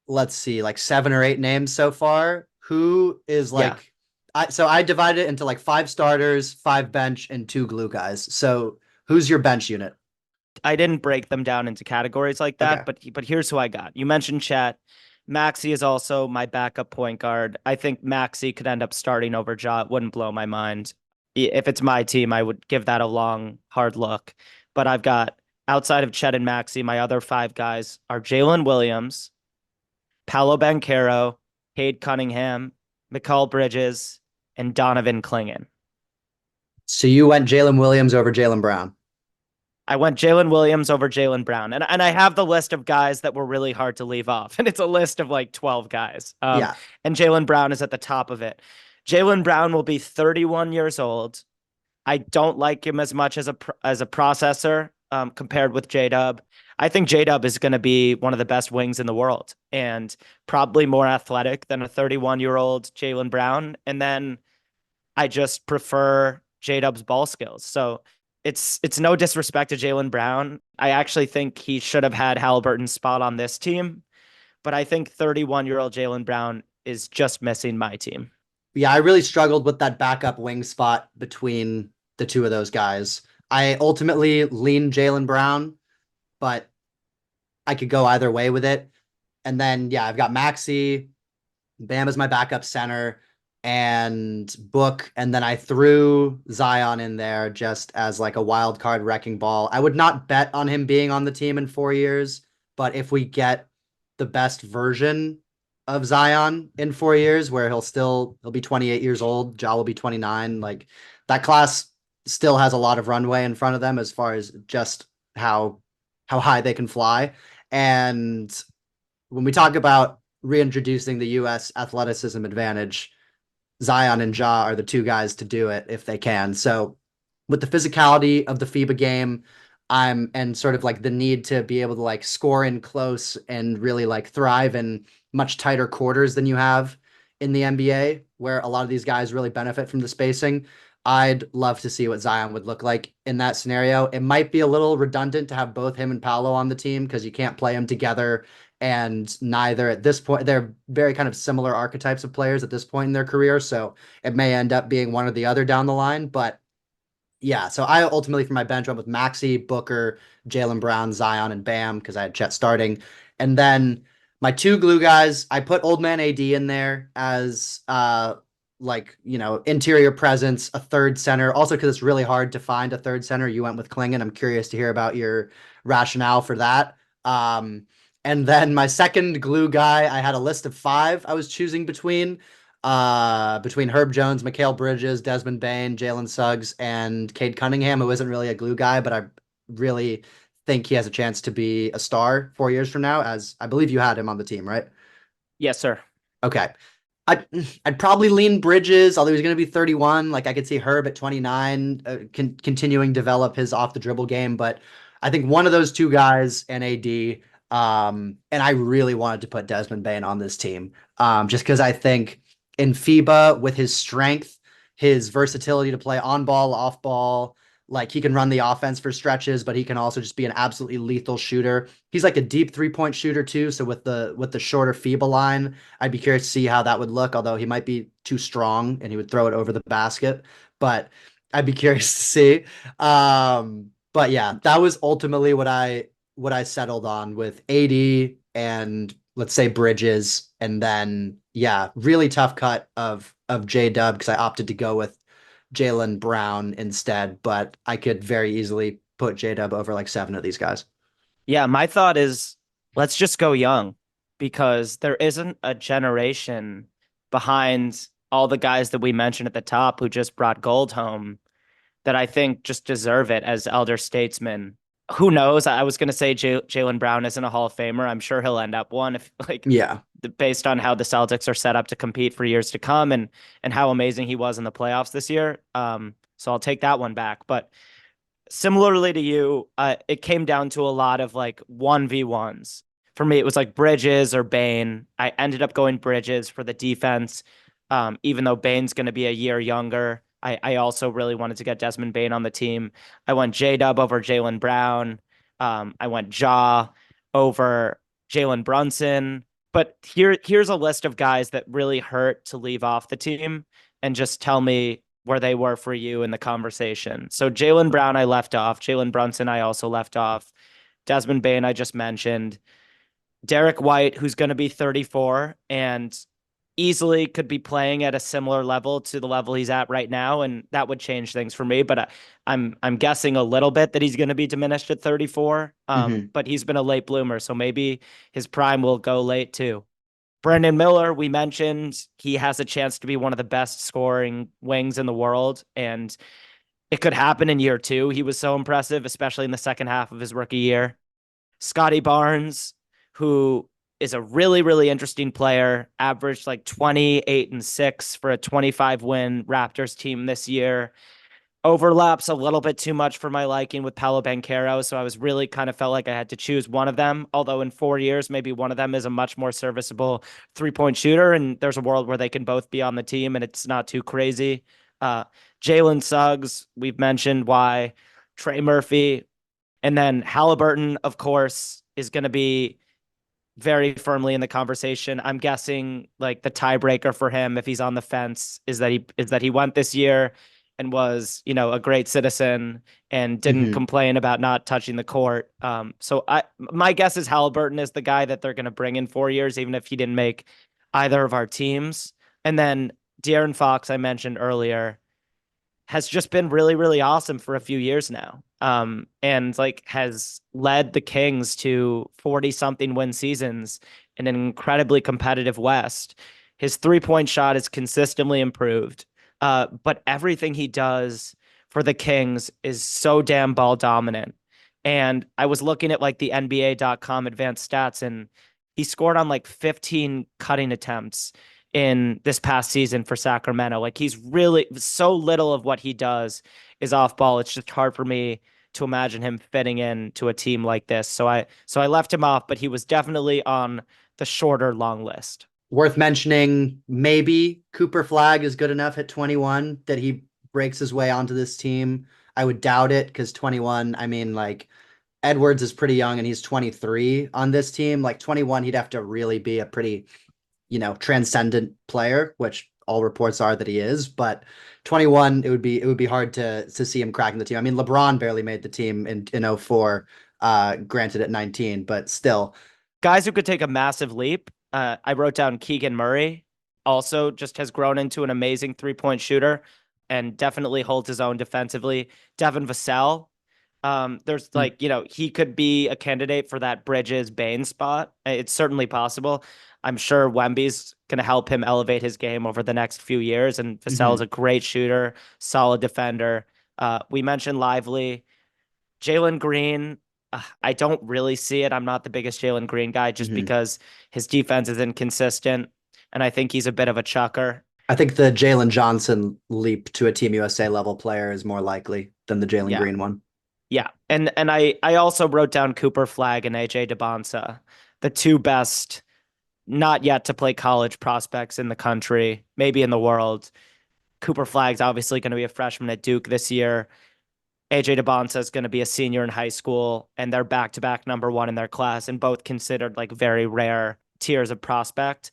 let's see, like 7 or 8 names so far. Who is Yeah. like, I divided it into like 5 starters, 5 bench, and 2 glue guys. So who's your bench unit? I didn't break them down into categories like that, Okay. but here's who I got. You mentioned Chet. Maxi is also my backup point guard. I think Maxi could end up starting over Ja. It wouldn't blow my mind. If it's my team, I would give that a long, hard look. But I've got outside of Chet and Maxi, my other five guys are Jalen Williams, Paolo Banchero, Cade Cunningham, Mikal Bridges, and Donovan Clingan. So you went Jalen Williams over Jalen Brown. I went Jalen Williams over Jalen Brown. And I have the list of guys that were really hard to leave off. And it's a list of like 12 guys. Yeah. And Jalen Brown is at the top of it. Jalen Brown will be 31 years old. I don't like him as much as a processor compared with J Dub. I think J Dub is going to be one of the best wings in the world and probably more athletic than a 31-year-old Jalen Brown. And then I just prefer J Dub's ball skills. So it's no disrespect to Jalen Brown. I actually think he should have had Halliburton's spot on this team, but I think 31-year-old Jalen Brown is just missing my team. Yeah, I really struggled with that backup wing spot between the two of those guys. I ultimately leaned Jalen Brown, but I could go either way with it. And then, yeah, I've got Maxi, Bam is my backup center, and Book. And then I threw Zion in there just as like a wild card wrecking ball. I would not bet on him being on the team in 4 years, but if we get the best version of Zion in 4 years, where he'll be 28 years old, Ja will be 29, like that class still has a lot of runway in front of them as far as just how high they can fly. And when we talk about reintroducing the US athleticism advantage, Zion and Ja are the two guys to do it if they can. So with the physicality of the FIBA game, and sort of like the need to be able to like score in close and really like thrive in much tighter quarters than you have in the NBA, where a lot of these guys really benefit from the spacing. I'd love to see what Zion would look like in that scenario. It might be a little redundant to have both him and Paolo on the team because you can't play them together, and neither at this point, they're very kind of similar archetypes of players at this point in their career. So it may end up being one or the other down the line. But yeah, so I ultimately for my bench went with Maxi, Booker, Jalen Brown, Zion, and Bam because I had Chet starting. And then my two glue guys, I put Old Man AD in there as like, interior presence, a third center. Also because it's really hard to find a third center. You went with Klingon. I'm curious to hear about your rationale for that. And then my second glue guy, I had a list of 5 I was choosing between Herb Jones, Mikal Bridges, Desmond Bain, Jalen Suggs, and Cade Cunningham, who isn't really a glue guy, but I really think he has a chance to be a star 4 years from now, as I believe you had him on the team, right? Yes, sir. Okay. I'd probably lean Bridges, although he's going to be 31. Like I could see Herb at 29, continuing to develop his off the dribble game. But I think one of those two guys and AD. And I really wanted to put Desmond Bain on this team, just because I think in FIBA with his strength, his versatility to play on ball, off ball, like he can run the offense for stretches, but he can also just be an absolutely lethal shooter. He's like a deep 3-point shooter too. So with the shorter FIBA line, I'd be curious to see how that would look. Although he might be too strong and he would throw it over the basket, but I'd be curious to see. But yeah, that was ultimately what I settled on with AD and let's say Bridges, and then yeah, really tough cut of J Dub because I opted to go with Jalen Brown instead, but I could very easily put J Dub over like 7 of these guys. Yeah, my thought is let's just go young because there isn't a generation behind all the guys that we mentioned at the top who just brought gold home that I think just deserve it as elder statesmen. Who knows? I was going to say Jaylen Brown isn't a Hall of Famer. I'm sure he'll end up one if like Yeah. based on how the Celtics are set up to compete for years to come and how amazing he was in the playoffs this year. So I'll take that one back. But similarly to you, it came down to a lot of like 1v1s. For me, it was like Bridges or Bane. I ended up going Bridges for the defense, even though Bane's going to be a year younger. I also really wanted to get Desmond Bane on the team. I went J-Dub over Jaylen Brown. I went Ja over Jalen Brunson. But here's a list of guys that really hurt to leave off the team and just tell me where they were for you in the conversation. So Jaylen Brown, I left off. Jalen Brunson, I also left off. Desmond Bane, I just mentioned. Derek White, who's going to be 34 and easily could be playing at a similar level to the level he's at right now, and that would change things for me. But I'm guessing a little bit that he's going to be diminished at 34. Hmm. But he's been a late bloomer, so maybe his prime will go late too. Brandon Miller, we mentioned he has a chance to be one of the best scoring wings in the world, and it could happen in year two. He was so impressive, especially in the second half of his rookie year. Scotty Barnes, who is a really, really interesting player, averaged like 28-6 for a 25 win Raptors team this year. Overlaps a little bit too much for my liking with Paolo Banchero. So I was really kind of felt like I had to choose one of them. Although in 4 years, maybe one of them is a much more serviceable 3-point shooter. And there's a world where they can both be on the team and it's not too crazy. Uh, Jalen Suggs, we've mentioned why. Trey Murphy, and then Halliburton, of course, is going to be very firmly in the conversation. I'm guessing like the tiebreaker for him, if he's on the fence, is that he went this year and was, a great citizen and didn't Hmm. complain about not touching the court. So my guess is Halliburton is the guy that they're going to bring in 4 years, even if he didn't make either of our teams. And then De'Aaron Fox, I mentioned earlier, has just been really, really awesome for a few years now. And like has led the Kings to 40 something win seasons in an incredibly competitive West. His 3-point shot is consistently improved. But everything he does for the Kings is so damn ball dominant. And I was looking at like the NBA.com advanced stats, and he scored on like 15 cutting attempts in this past season for Sacramento. Like he's really so little of what he does is off ball. It's just hard for me to imagine him fitting in to a team like this. So I left him off, but he was definitely on the shorter long list. Worth mentioning, maybe Cooper Flag is good enough at 21 that he breaks his way onto this team. I would doubt it because 21, I mean, like Edwards is pretty young and he's 23 on this team. Like 21, he'd have to really be a pretty, transcendent player, which all reports are that he is. But 21, it would be hard to see him cracking the team. I mean, LeBron barely made the team in 04, granted at 19, but still. Guys who could take a massive leap. I wrote down Keegan Murray, also just has grown into an amazing 3-point shooter and definitely holds his own defensively. Devin Vassell, there's like, he could be a candidate for that Bridges Bane spot. It's certainly possible. I'm sure Wemby's going to help him elevate his game over the next few years. And Vassell is Mhm. a great shooter, solid defender. We mentioned Lively. Jalen Green, I don't really see it. I'm not the biggest Jalen Green guy just Mhm. because his defense is inconsistent. And I think he's a bit of a chucker. I think the Jalen Johnson leap to a Team USA level player is more likely than the Jalen Yeah. Green one. Yeah. And I also wrote down Cooper Flag and AJ DeBonsa, the two best not yet to play college prospects in the country, maybe in the world. Cooper Flag's obviously going to be a freshman at Duke this year. AJ DeBonsa is going to be a senior in high school, and they're back to back number one in their class, and both considered like very rare tiers of prospect.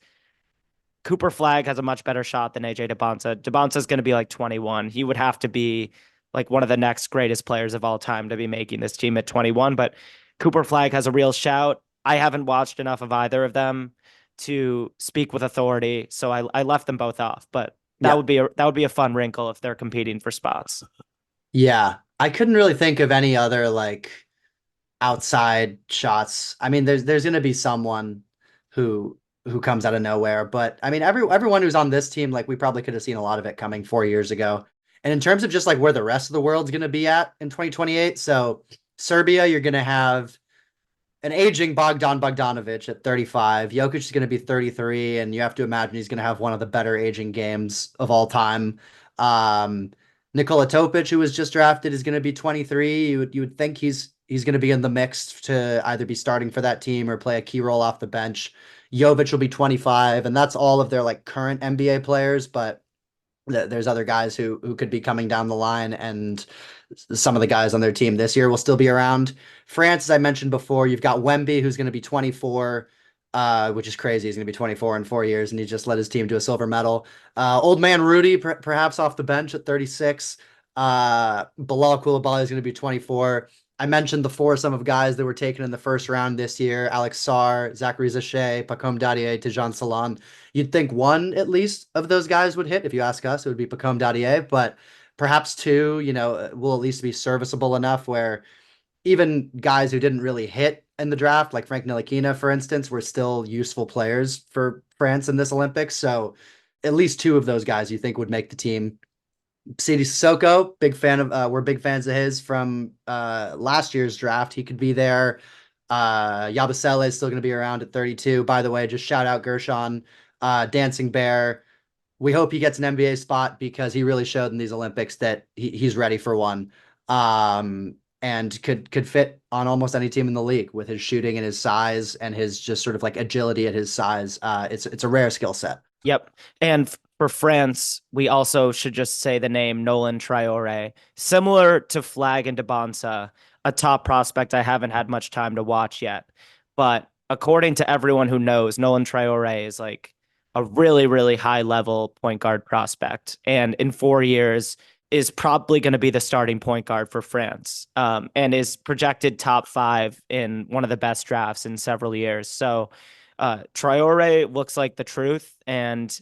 Cooper Flag has a much better shot than AJ DeBonsa. DeBonsa is going to be like 21. He would have to be like one of the next greatest players of all time to be making this team at 21. But Cooper Flag has a real shout. I haven't watched enough of either of them to speak with authority, so I left them both off. But that Yeah. would be that would be a fun wrinkle if they're competing for spots. Yeah. I couldn't really think of any other like outside shots. I mean, there's going to be someone who comes out of nowhere, but I mean, everyone who's on this team, like we probably could have seen a lot of it coming 4 years ago. And in terms of just like where the rest of the world's going to be at in 2028, so Serbia, you're going to have an aging Bogdanovic at 35. Jokic is going to be 33, and you have to imagine he's going to have one of the better aging games of all time. Um, Nikola Topic, who was just drafted, is going to be 23. You would think he's going to be in the mix to either be starting for that team or play a key role off the bench. Jovic will be 25, and that's all of their like current NBA players, but there's other guys who could be coming down the line, and some of the guys on their team this year will still be around. France, as I mentioned before, you've got Wemby, who's going to be 24, which is crazy. He's going to be 24 in 4 years, and he just led his team to a silver medal. Old man Rudy, perhaps off the bench at 36. Bilal Koulibaly is going to be 24. I mentioned the foursome of guys that were taken in the first round this year: Alex Sarr, Zachary Zachet, Pacome Dadier, Tijan Salan. You'd think one at least of those guys would hit. If you ask us, it would be Pacome Dadier, but perhaps two, will at least be serviceable enough where even guys who didn't really hit in the draft, like Frank Ntilikina, for instance, were still useful players for France in this Olympics. So at least two of those guys you think would make the team. Sidi Sissoko, big fan of we're big fans of his from last year's draft. He could be there. Yabusele is still going to be around at 32. By the way, just shout out Gershon, Dancing Bear. We hope he gets an NBA spot because he really showed in these Olympics that he's ready for one. And could fit on almost any team in the league with his shooting and his size and his just sort of like agility at his size. It's a rare skill set. Yep. And for France, we also should just say the name Nolan Traore. Similar to Flag and DeBonsa, a top prospect I haven't had much time to watch yet. But according to everyone who knows, Nolan Traore is like a really, really high level point guard prospect. And in 4 years, is probably going to be the starting point guard for France, and is projected top 5 in one of the best drafts in several years. So Traore looks like the truth, and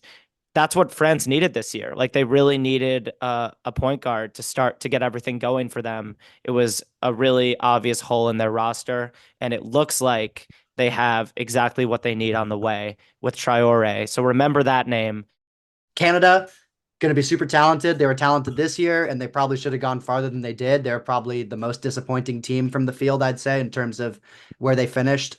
that's what France needed this year. Like they really needed a point guard to start to get everything going for them. It was a really obvious hole in their roster, and it looks like they have exactly what they need on the way with Traore. So remember that name. Canada, going to be super talented. They were talented this year, and they probably should have gone farther than they did. They're probably the most disappointing team from the field, I'd say, in terms of where they finished.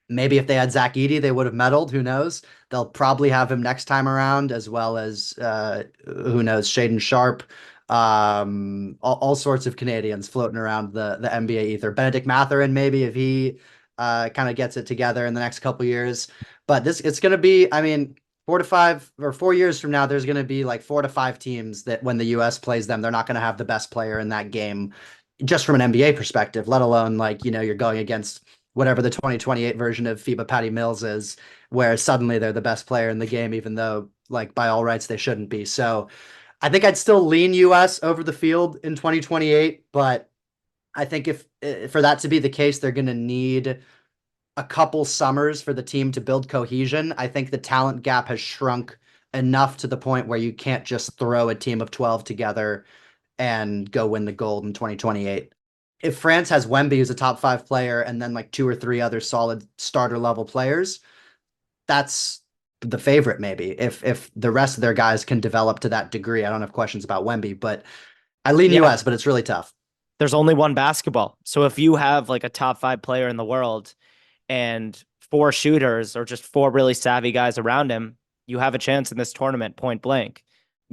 Maybe if they had Zach Edey, they would have medaled. Who knows? They'll probably have him next time around, as well as who knows, Shaden Sharp. All sorts of Canadians floating around the NBA ether. Benedict Mathurin, maybe if he kind of gets it together in the next couple years. But it's going to be, I mean, 4 years from now, there's going to be like 4 to 5 teams that when the US plays them, they're not going to have the best player in that game, just from an NBA perspective, let alone like, you're going against whatever the 2028 version of FIBA Patty Mills is, where suddenly they're the best player in the game, even though like by all rights they shouldn't be. So I think I'd still lean US over the field in 2028, but I think if for that to be the case, they're going to need a couple summers for the team to build cohesion. I think the talent gap has shrunk enough to the point where you can't just throw a team of 12 together and go win the gold in 2028. If France has Wemby as a top 5 player and then like 2 or 3 other solid starter level players, that's the favorite maybe. If the rest of their guys can develop to that degree. I don't have questions about Wemby, but I lean Yeah. US, but it's really tough. There's only one basketball. So if you have like a top 5 player in the world and 4 shooters or just 4 really savvy guys around him, you have a chance in this tournament, point blank.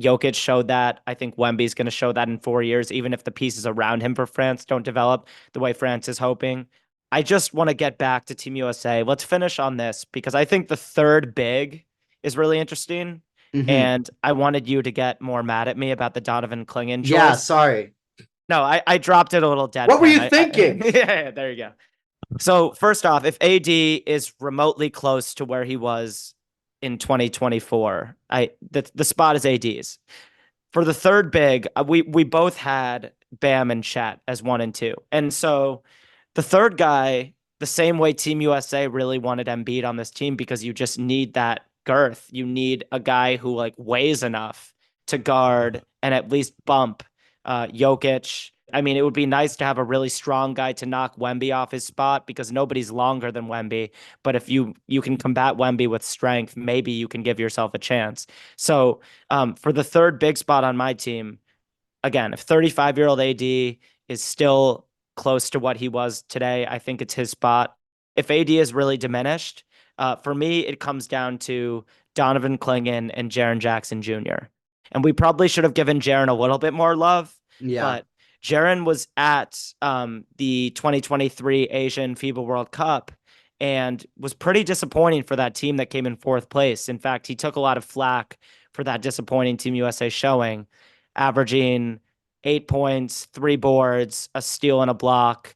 Jokic showed that. I think Wemby's going to show that in 4 years, even if the pieces around him for France don't develop the way France is hoping. I just want to get back to Team USA. Let's finish on this because I think the third big is really interesting. Mm-hmm. And I wanted you to get more mad at me about the Donovan Clingan Yeah, choice. sorry. No, I dropped it a little What were deadpan. you thinking? Yeah, there you go. So first off, if AD is remotely close to where he was in 2024, the spot is AD's. For the third big, we both had Bam and Chat as 1 and 2. And so the third guy, the same way Team USA really wanted Embiid on this team because you just need that girth. You need a guy who like weighs enough to guard and at least bump Jokic. I mean, it would be nice to have a really strong guy to knock Wemby off his spot because nobody's longer than Wemby. But if you can combat Wemby with strength, maybe you can give yourself a chance. So for the third big spot on my team, again, if 35-year-old AD is still close to what he was today. I think it's his spot. If AD is really diminished, for me, it comes down to Donovan Clingan and Jaren Jackson Jr. And we probably should have given Jaren a little bit more love, Yeah. but Jaren was at the 2023 Asian FIBA World Cup and was pretty disappointing for that team that came in fourth place. In fact, he took a lot of flack for that disappointing Team USA showing, averaging 8 points, 3 boards, a steal, and a block,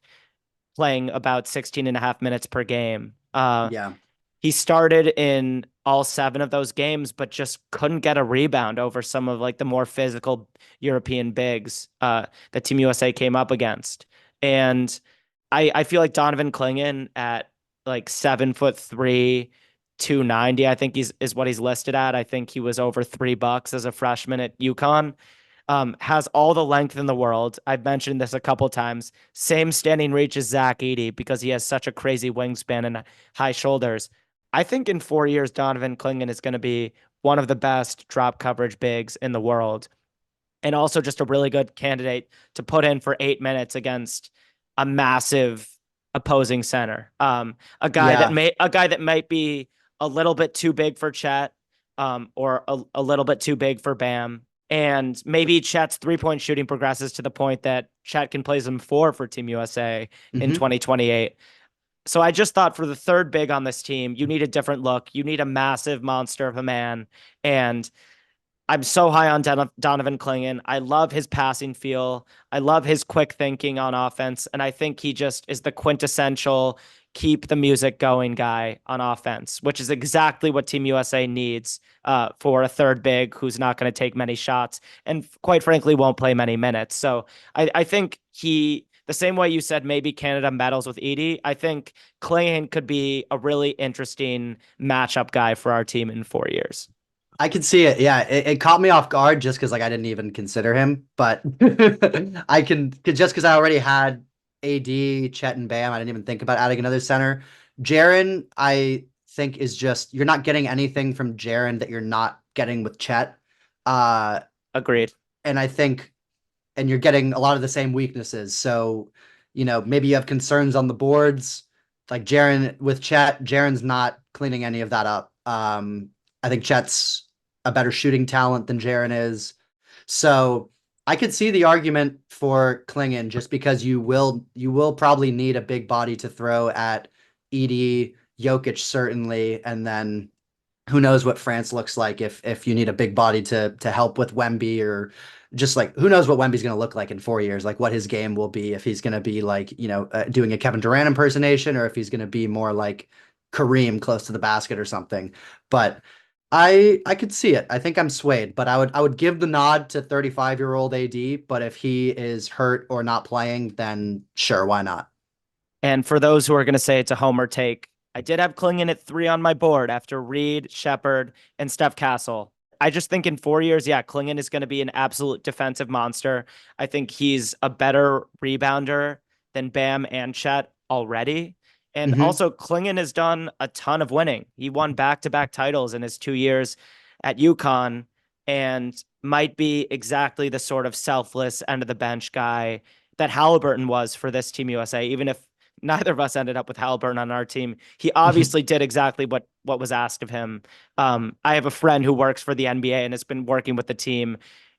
playing about 16 and a half minutes per game. Yeah. He started in all 7 of those games, but just couldn't get a rebound over some of like the more physical European bigs that Team USA came up against. And I feel like Donovan Clingan at like 7'3", 290, I think is what he's listed at. I think he was over $3 as a freshman at UConn. Has all the length in the world. I've mentioned this a couple times. Same standing reach as Zach Edey because he has such a crazy wingspan and high shoulders. I think in 4 years, Donovan Clingan is going to be one of the best drop coverage bigs in the world, and also just a really good candidate to put in for 8 minutes against a massive opposing center. Yeah. A guy that might be a little bit too big for Chet, or a little bit too big for Bam. And maybe Chet's 3-point shooting progresses to the point that Chet can play some four for Team USA in Hmm. 2028. So I just thought for the third big on this team, you need a different look. You need a massive monster of a man. And I'm so high on Donovan Clingan. I love his passing feel. I love his quick thinking on offense. And I think he just is the quintessential keep the music going guy on offense, which is exactly what Team USA needs for a third big who's not going to take many shots and quite frankly won't play many minutes. So I think the same way you said maybe Canada medals with Edie, I think Clingan could be a really interesting matchup guy for our team in 4 years. I can see it. Yeah, it caught me off guard just because like I didn't even consider him, but I can just because I already had AD, Chet, and Bam. I didn't even think about adding another center. Jaren, I think is just you're not getting anything from Jaren that you're not getting with Chet. Uh, Agreed. and I think and you're getting a lot of the same weaknesses. So, maybe you have concerns on the boards. Like Jaren with Chet, Jaren's not cleaning any of that up. I think Chet's a better shooting talent than Jaren is. So I could see the argument for Clingan just because you will probably need a big body to throw at Edie, Jokic certainly, and then who knows what France looks like if you need a big body to help with Wemby or just like who knows what Wemby's going to look like in 4 years, like what his game will be if he's going to be like doing a Kevin Durant impersonation or if he's going to be more like Kareem close to the basket or something. But I could see it. I think I'm swayed, but I would give the nod to 35-year-old AD. But if he is hurt or not playing, then sure, why not? And for those who are going to say it's a homer take, I did have Clingan at 3 on my board after Reed, Shepard, and Steph Castle. I just think in 4 years, yeah, Clingan is going to be an absolute defensive monster. I think he's a better rebounder than Bam and Chet already. And Hmm. also, Clingan has done a ton of winning. He won back-to-back titles in his 2 years at UConn and might be exactly the sort of selfless end of the bench guy that Halliburton was for this Team USA, even if neither of us ended up with Halliburton on our team. He obviously did exactly what was asked of him. I have a friend who works for the NBA and has been working with the team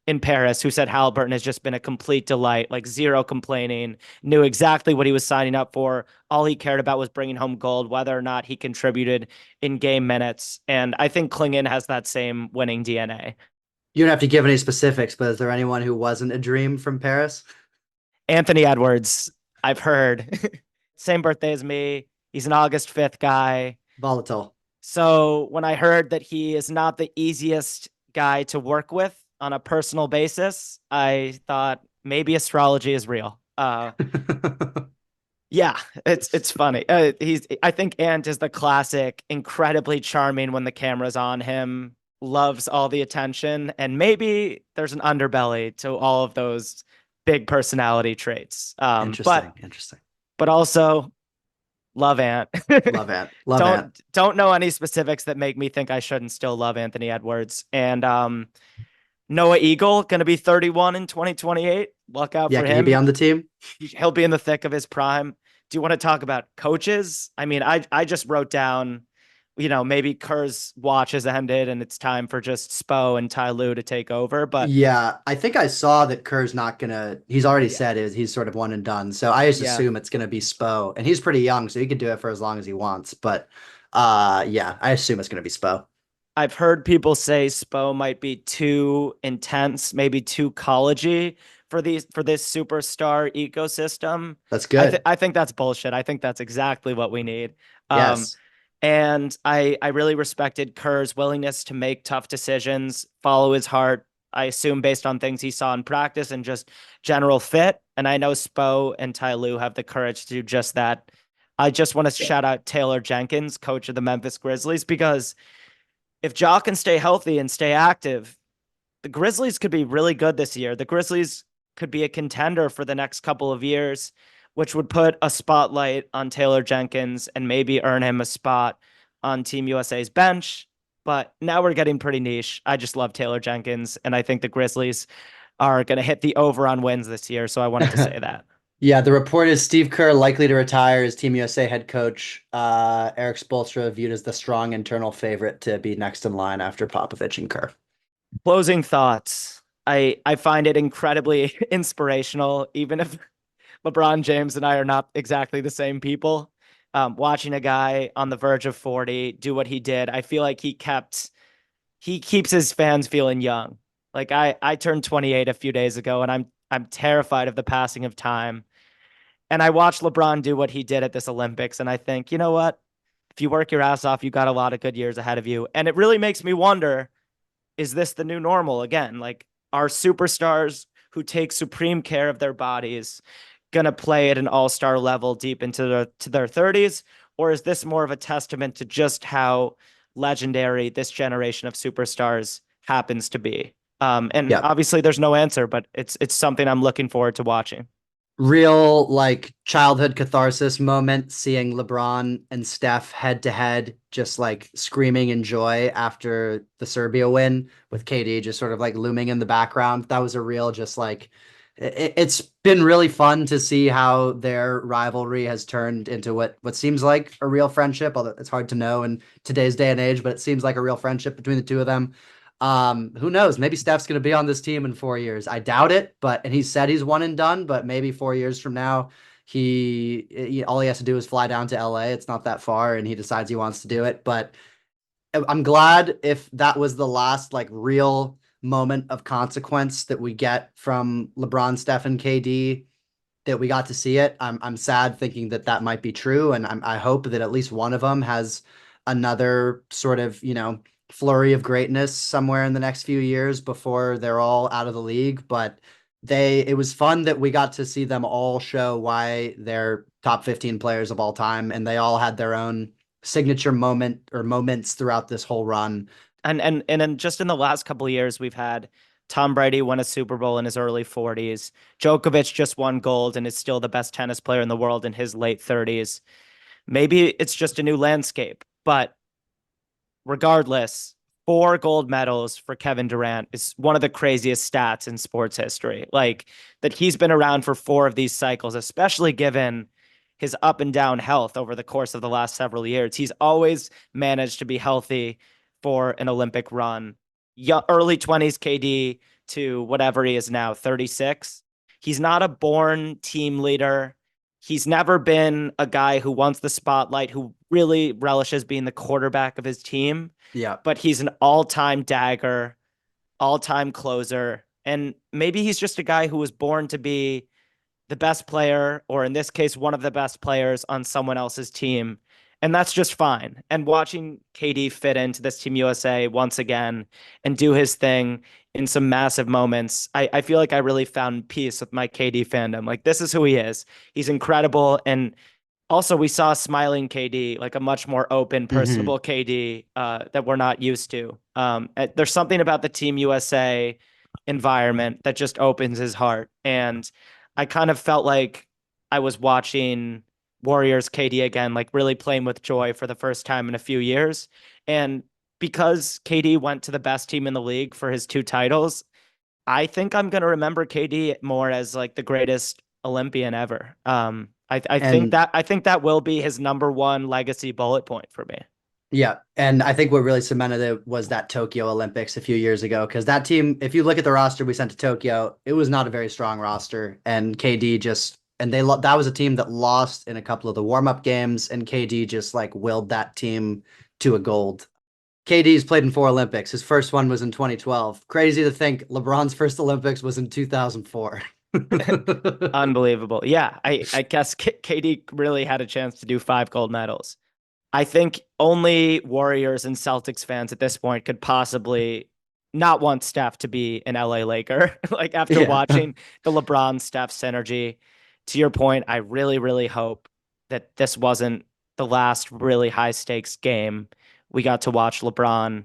in Paris who said Halliburton has just been a complete delight, like zero complaining, knew exactly what he was signing up for. All he cared about was bringing home gold, whether or not he contributed in game minutes. And I think Clingan has that same winning DNA. You don't have to give any specifics, but is there anyone who wasn't a dream from Paris? Anthony Edwards, I've heard. Same birthday as me. He's an August 5th guy. Volatile. So when I heard that he is not the easiest guy to work with on a personal basis, I thought maybe astrology is real. Yeah, it's funny. I think Ant is the classic, incredibly charming when the camera's on him, loves all the attention, and maybe there's an underbelly to all of those big personality traits. Interesting. Interesting. But also love Ant. Love Ant. Love Ant. Don't know any specifics that make me think I shouldn't still love Anthony Edwards. And Noah Eagle going to be 31 in 2028. Look out Yeah, for can he be him. on the team? He'll be in the thick of his prime. Do you want to talk about coaches? I mean, I just wrote down, maybe Kerr's watch has ended and it's time for just Spo and Ty Lue to take over. But Yeah, I think I saw that Kerr's not gonna. He's already yeah, said he's sort of one and done. So I just yeah, assume it's gonna be Spo, and he's pretty young, so he could do it for as long as he wants. But yeah, I assume it's gonna be Spo. I've heard people say Spo might be too intense, maybe too collegey for this superstar ecosystem. That's good. I think that's bullshit. I think that's exactly what we need. Um, Yes. and I really respected Kerr's willingness to make tough decisions, follow his heart. I assume based on things he saw in practice and just general fit. And I know Spo and Ty Lue have the courage to do just that. I just want to shout out Taylor Jenkins, coach of the Memphis Grizzlies, because if Ja can stay healthy and stay active, the Grizzlies could be really good this year. The Grizzlies could be a contender for the next couple of years, which would put a spotlight on Taylor Jenkins and maybe earn him a spot on Team USA's bench. But now we're getting pretty niche. I just love Taylor Jenkins, and I think the Grizzlies are going to hit the over on wins this year. So I wanted to say that. Yeah, the report is Steve Kerr likely to retire as Team USA head coach. Eric Spoelstra viewed as the strong internal favorite to be next in line after Popovich and Kerr. Closing thoughts. I find it incredibly inspirational, even if LeBron James and I are not exactly the same people. Watching a guy on the verge of 40 do what he did, I feel like he keeps his fans feeling young. Like I turned 28 a few days ago, and I'm terrified of the passing of time. And I watched LeBron do what he did at this Olympics, and I think, you know what? If you work your ass off, you got a lot of good years ahead of you. And it really makes me wonder, is this the new normal again? Like, are superstars who take supreme care of their bodies gonna play at an all-star level deep into their 30s, or is this more of a testament to just how legendary this generation of superstars happens to be? And Yeah. obviously there's no answer, but it's something I'm looking forward to watching. Real like childhood catharsis moment seeing LeBron and Steph head to head, just like screaming in joy after the Serbia win with KD just sort of like looming in the background. That was a real just like it's been really fun to see how their rivalry has turned into what seems like a real friendship, although it's hard to know in today's day and age, but it seems like a real friendship between the two of them. Who knows? Maybe Steph's going to be on this team in 4 years. I doubt it, and he said he's one and done, but maybe 4 years from now, all he has to do is fly down to LA. It's not that far, and he decides he wants to do it. But I'm glad if that was the last like real moment of consequence that we get from LeBron, Steph, and KD, that we got to see it. I'm sad thinking that that might be true, and I hope that at least one of them has another sort of flurry of greatness somewhere in the next few years before they're all out of the league. But it was fun that we got to see them all show why they're top 15 players of all time, and they all had their own signature moment or moments throughout this whole run. And then just in the last couple of years, we've had Tom Brady win a Super Bowl in his early 40s. Djokovic just won gold and is still the best tennis player in the world in his late 30s. Maybe it's just a new landscape, but regardless, 4 gold medals for Kevin Durant is one of the craziest stats in sports history. Like that he's been around for 4 of these cycles, especially given his up and down health over the course of the last several years. He's always managed to be healthy for an Olympic run. Early 20s KD to whatever he is now, 36. He's not a born team leader. He's never been a guy who wants the spotlight, who really relishes being the quarterback of his team, Yeah. but he's an all-time dagger, all-time closer. And maybe he's just a guy who was born to be the best player, or in this case, one of the best players on someone else's team. And that's just fine. And watching KD fit into this Team USA once again and do his thing in some massive moments, I feel like I really found peace with my KD fandom. Like, this is who he is. He's incredible. And also, we saw smiling KD, like a much more open, Hmm. personable KD that we're not used to. There's something about the Team USA environment that just opens his heart. And I kind of felt like I was watching Warriors KD again, like really playing with joy for the first time in a few years. And because KD went to the best team in the league for his 2 titles, I think I'm gonna remember KD more as like the greatest Olympian ever. And I think that will be his number one legacy bullet point for me. yeah, and I think what really cemented it was that Tokyo Olympics a few years ago. Because that team, if you look at the roster we sent to Tokyo, it was not a very strong roster, and KD just and that was a team that lost in a couple of the warm up games, and KD just like willed that team to a gold. KD's played in 4 Olympics. His first one was in 2012. Crazy to think LeBron's first Olympics was in 2004. Unbelievable. Yeah, I guess KD really had a chance to do 5 gold medals. I think only Warriors and Celtics fans at this point could possibly not want Steph to be an LA Laker. Like after Yeah. watching the LeBron Steph synergy, to your point, I really, really hope that this wasn't the last really high stakes game we got to watch LeBron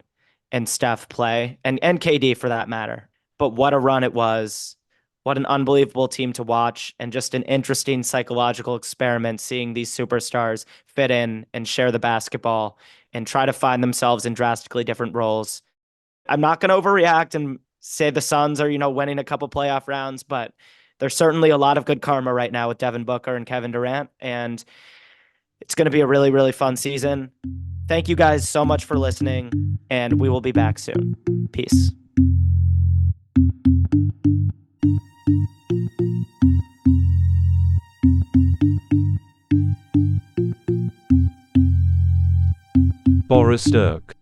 and Steph play, and KD for that matter. But what a run it was. What an unbelievable team to watch, and just an interesting psychological experiment seeing these superstars fit in and share the basketball and try to find themselves in drastically different roles. I'm not going to overreact and say the Suns are, winning a couple playoff rounds, but there's certainly a lot of good karma right now with Devin Booker and Kevin Durant, and it's going to be a really, really fun season. Thank you guys so much for listening, and we will be back soon. Peace. Boris Dirk.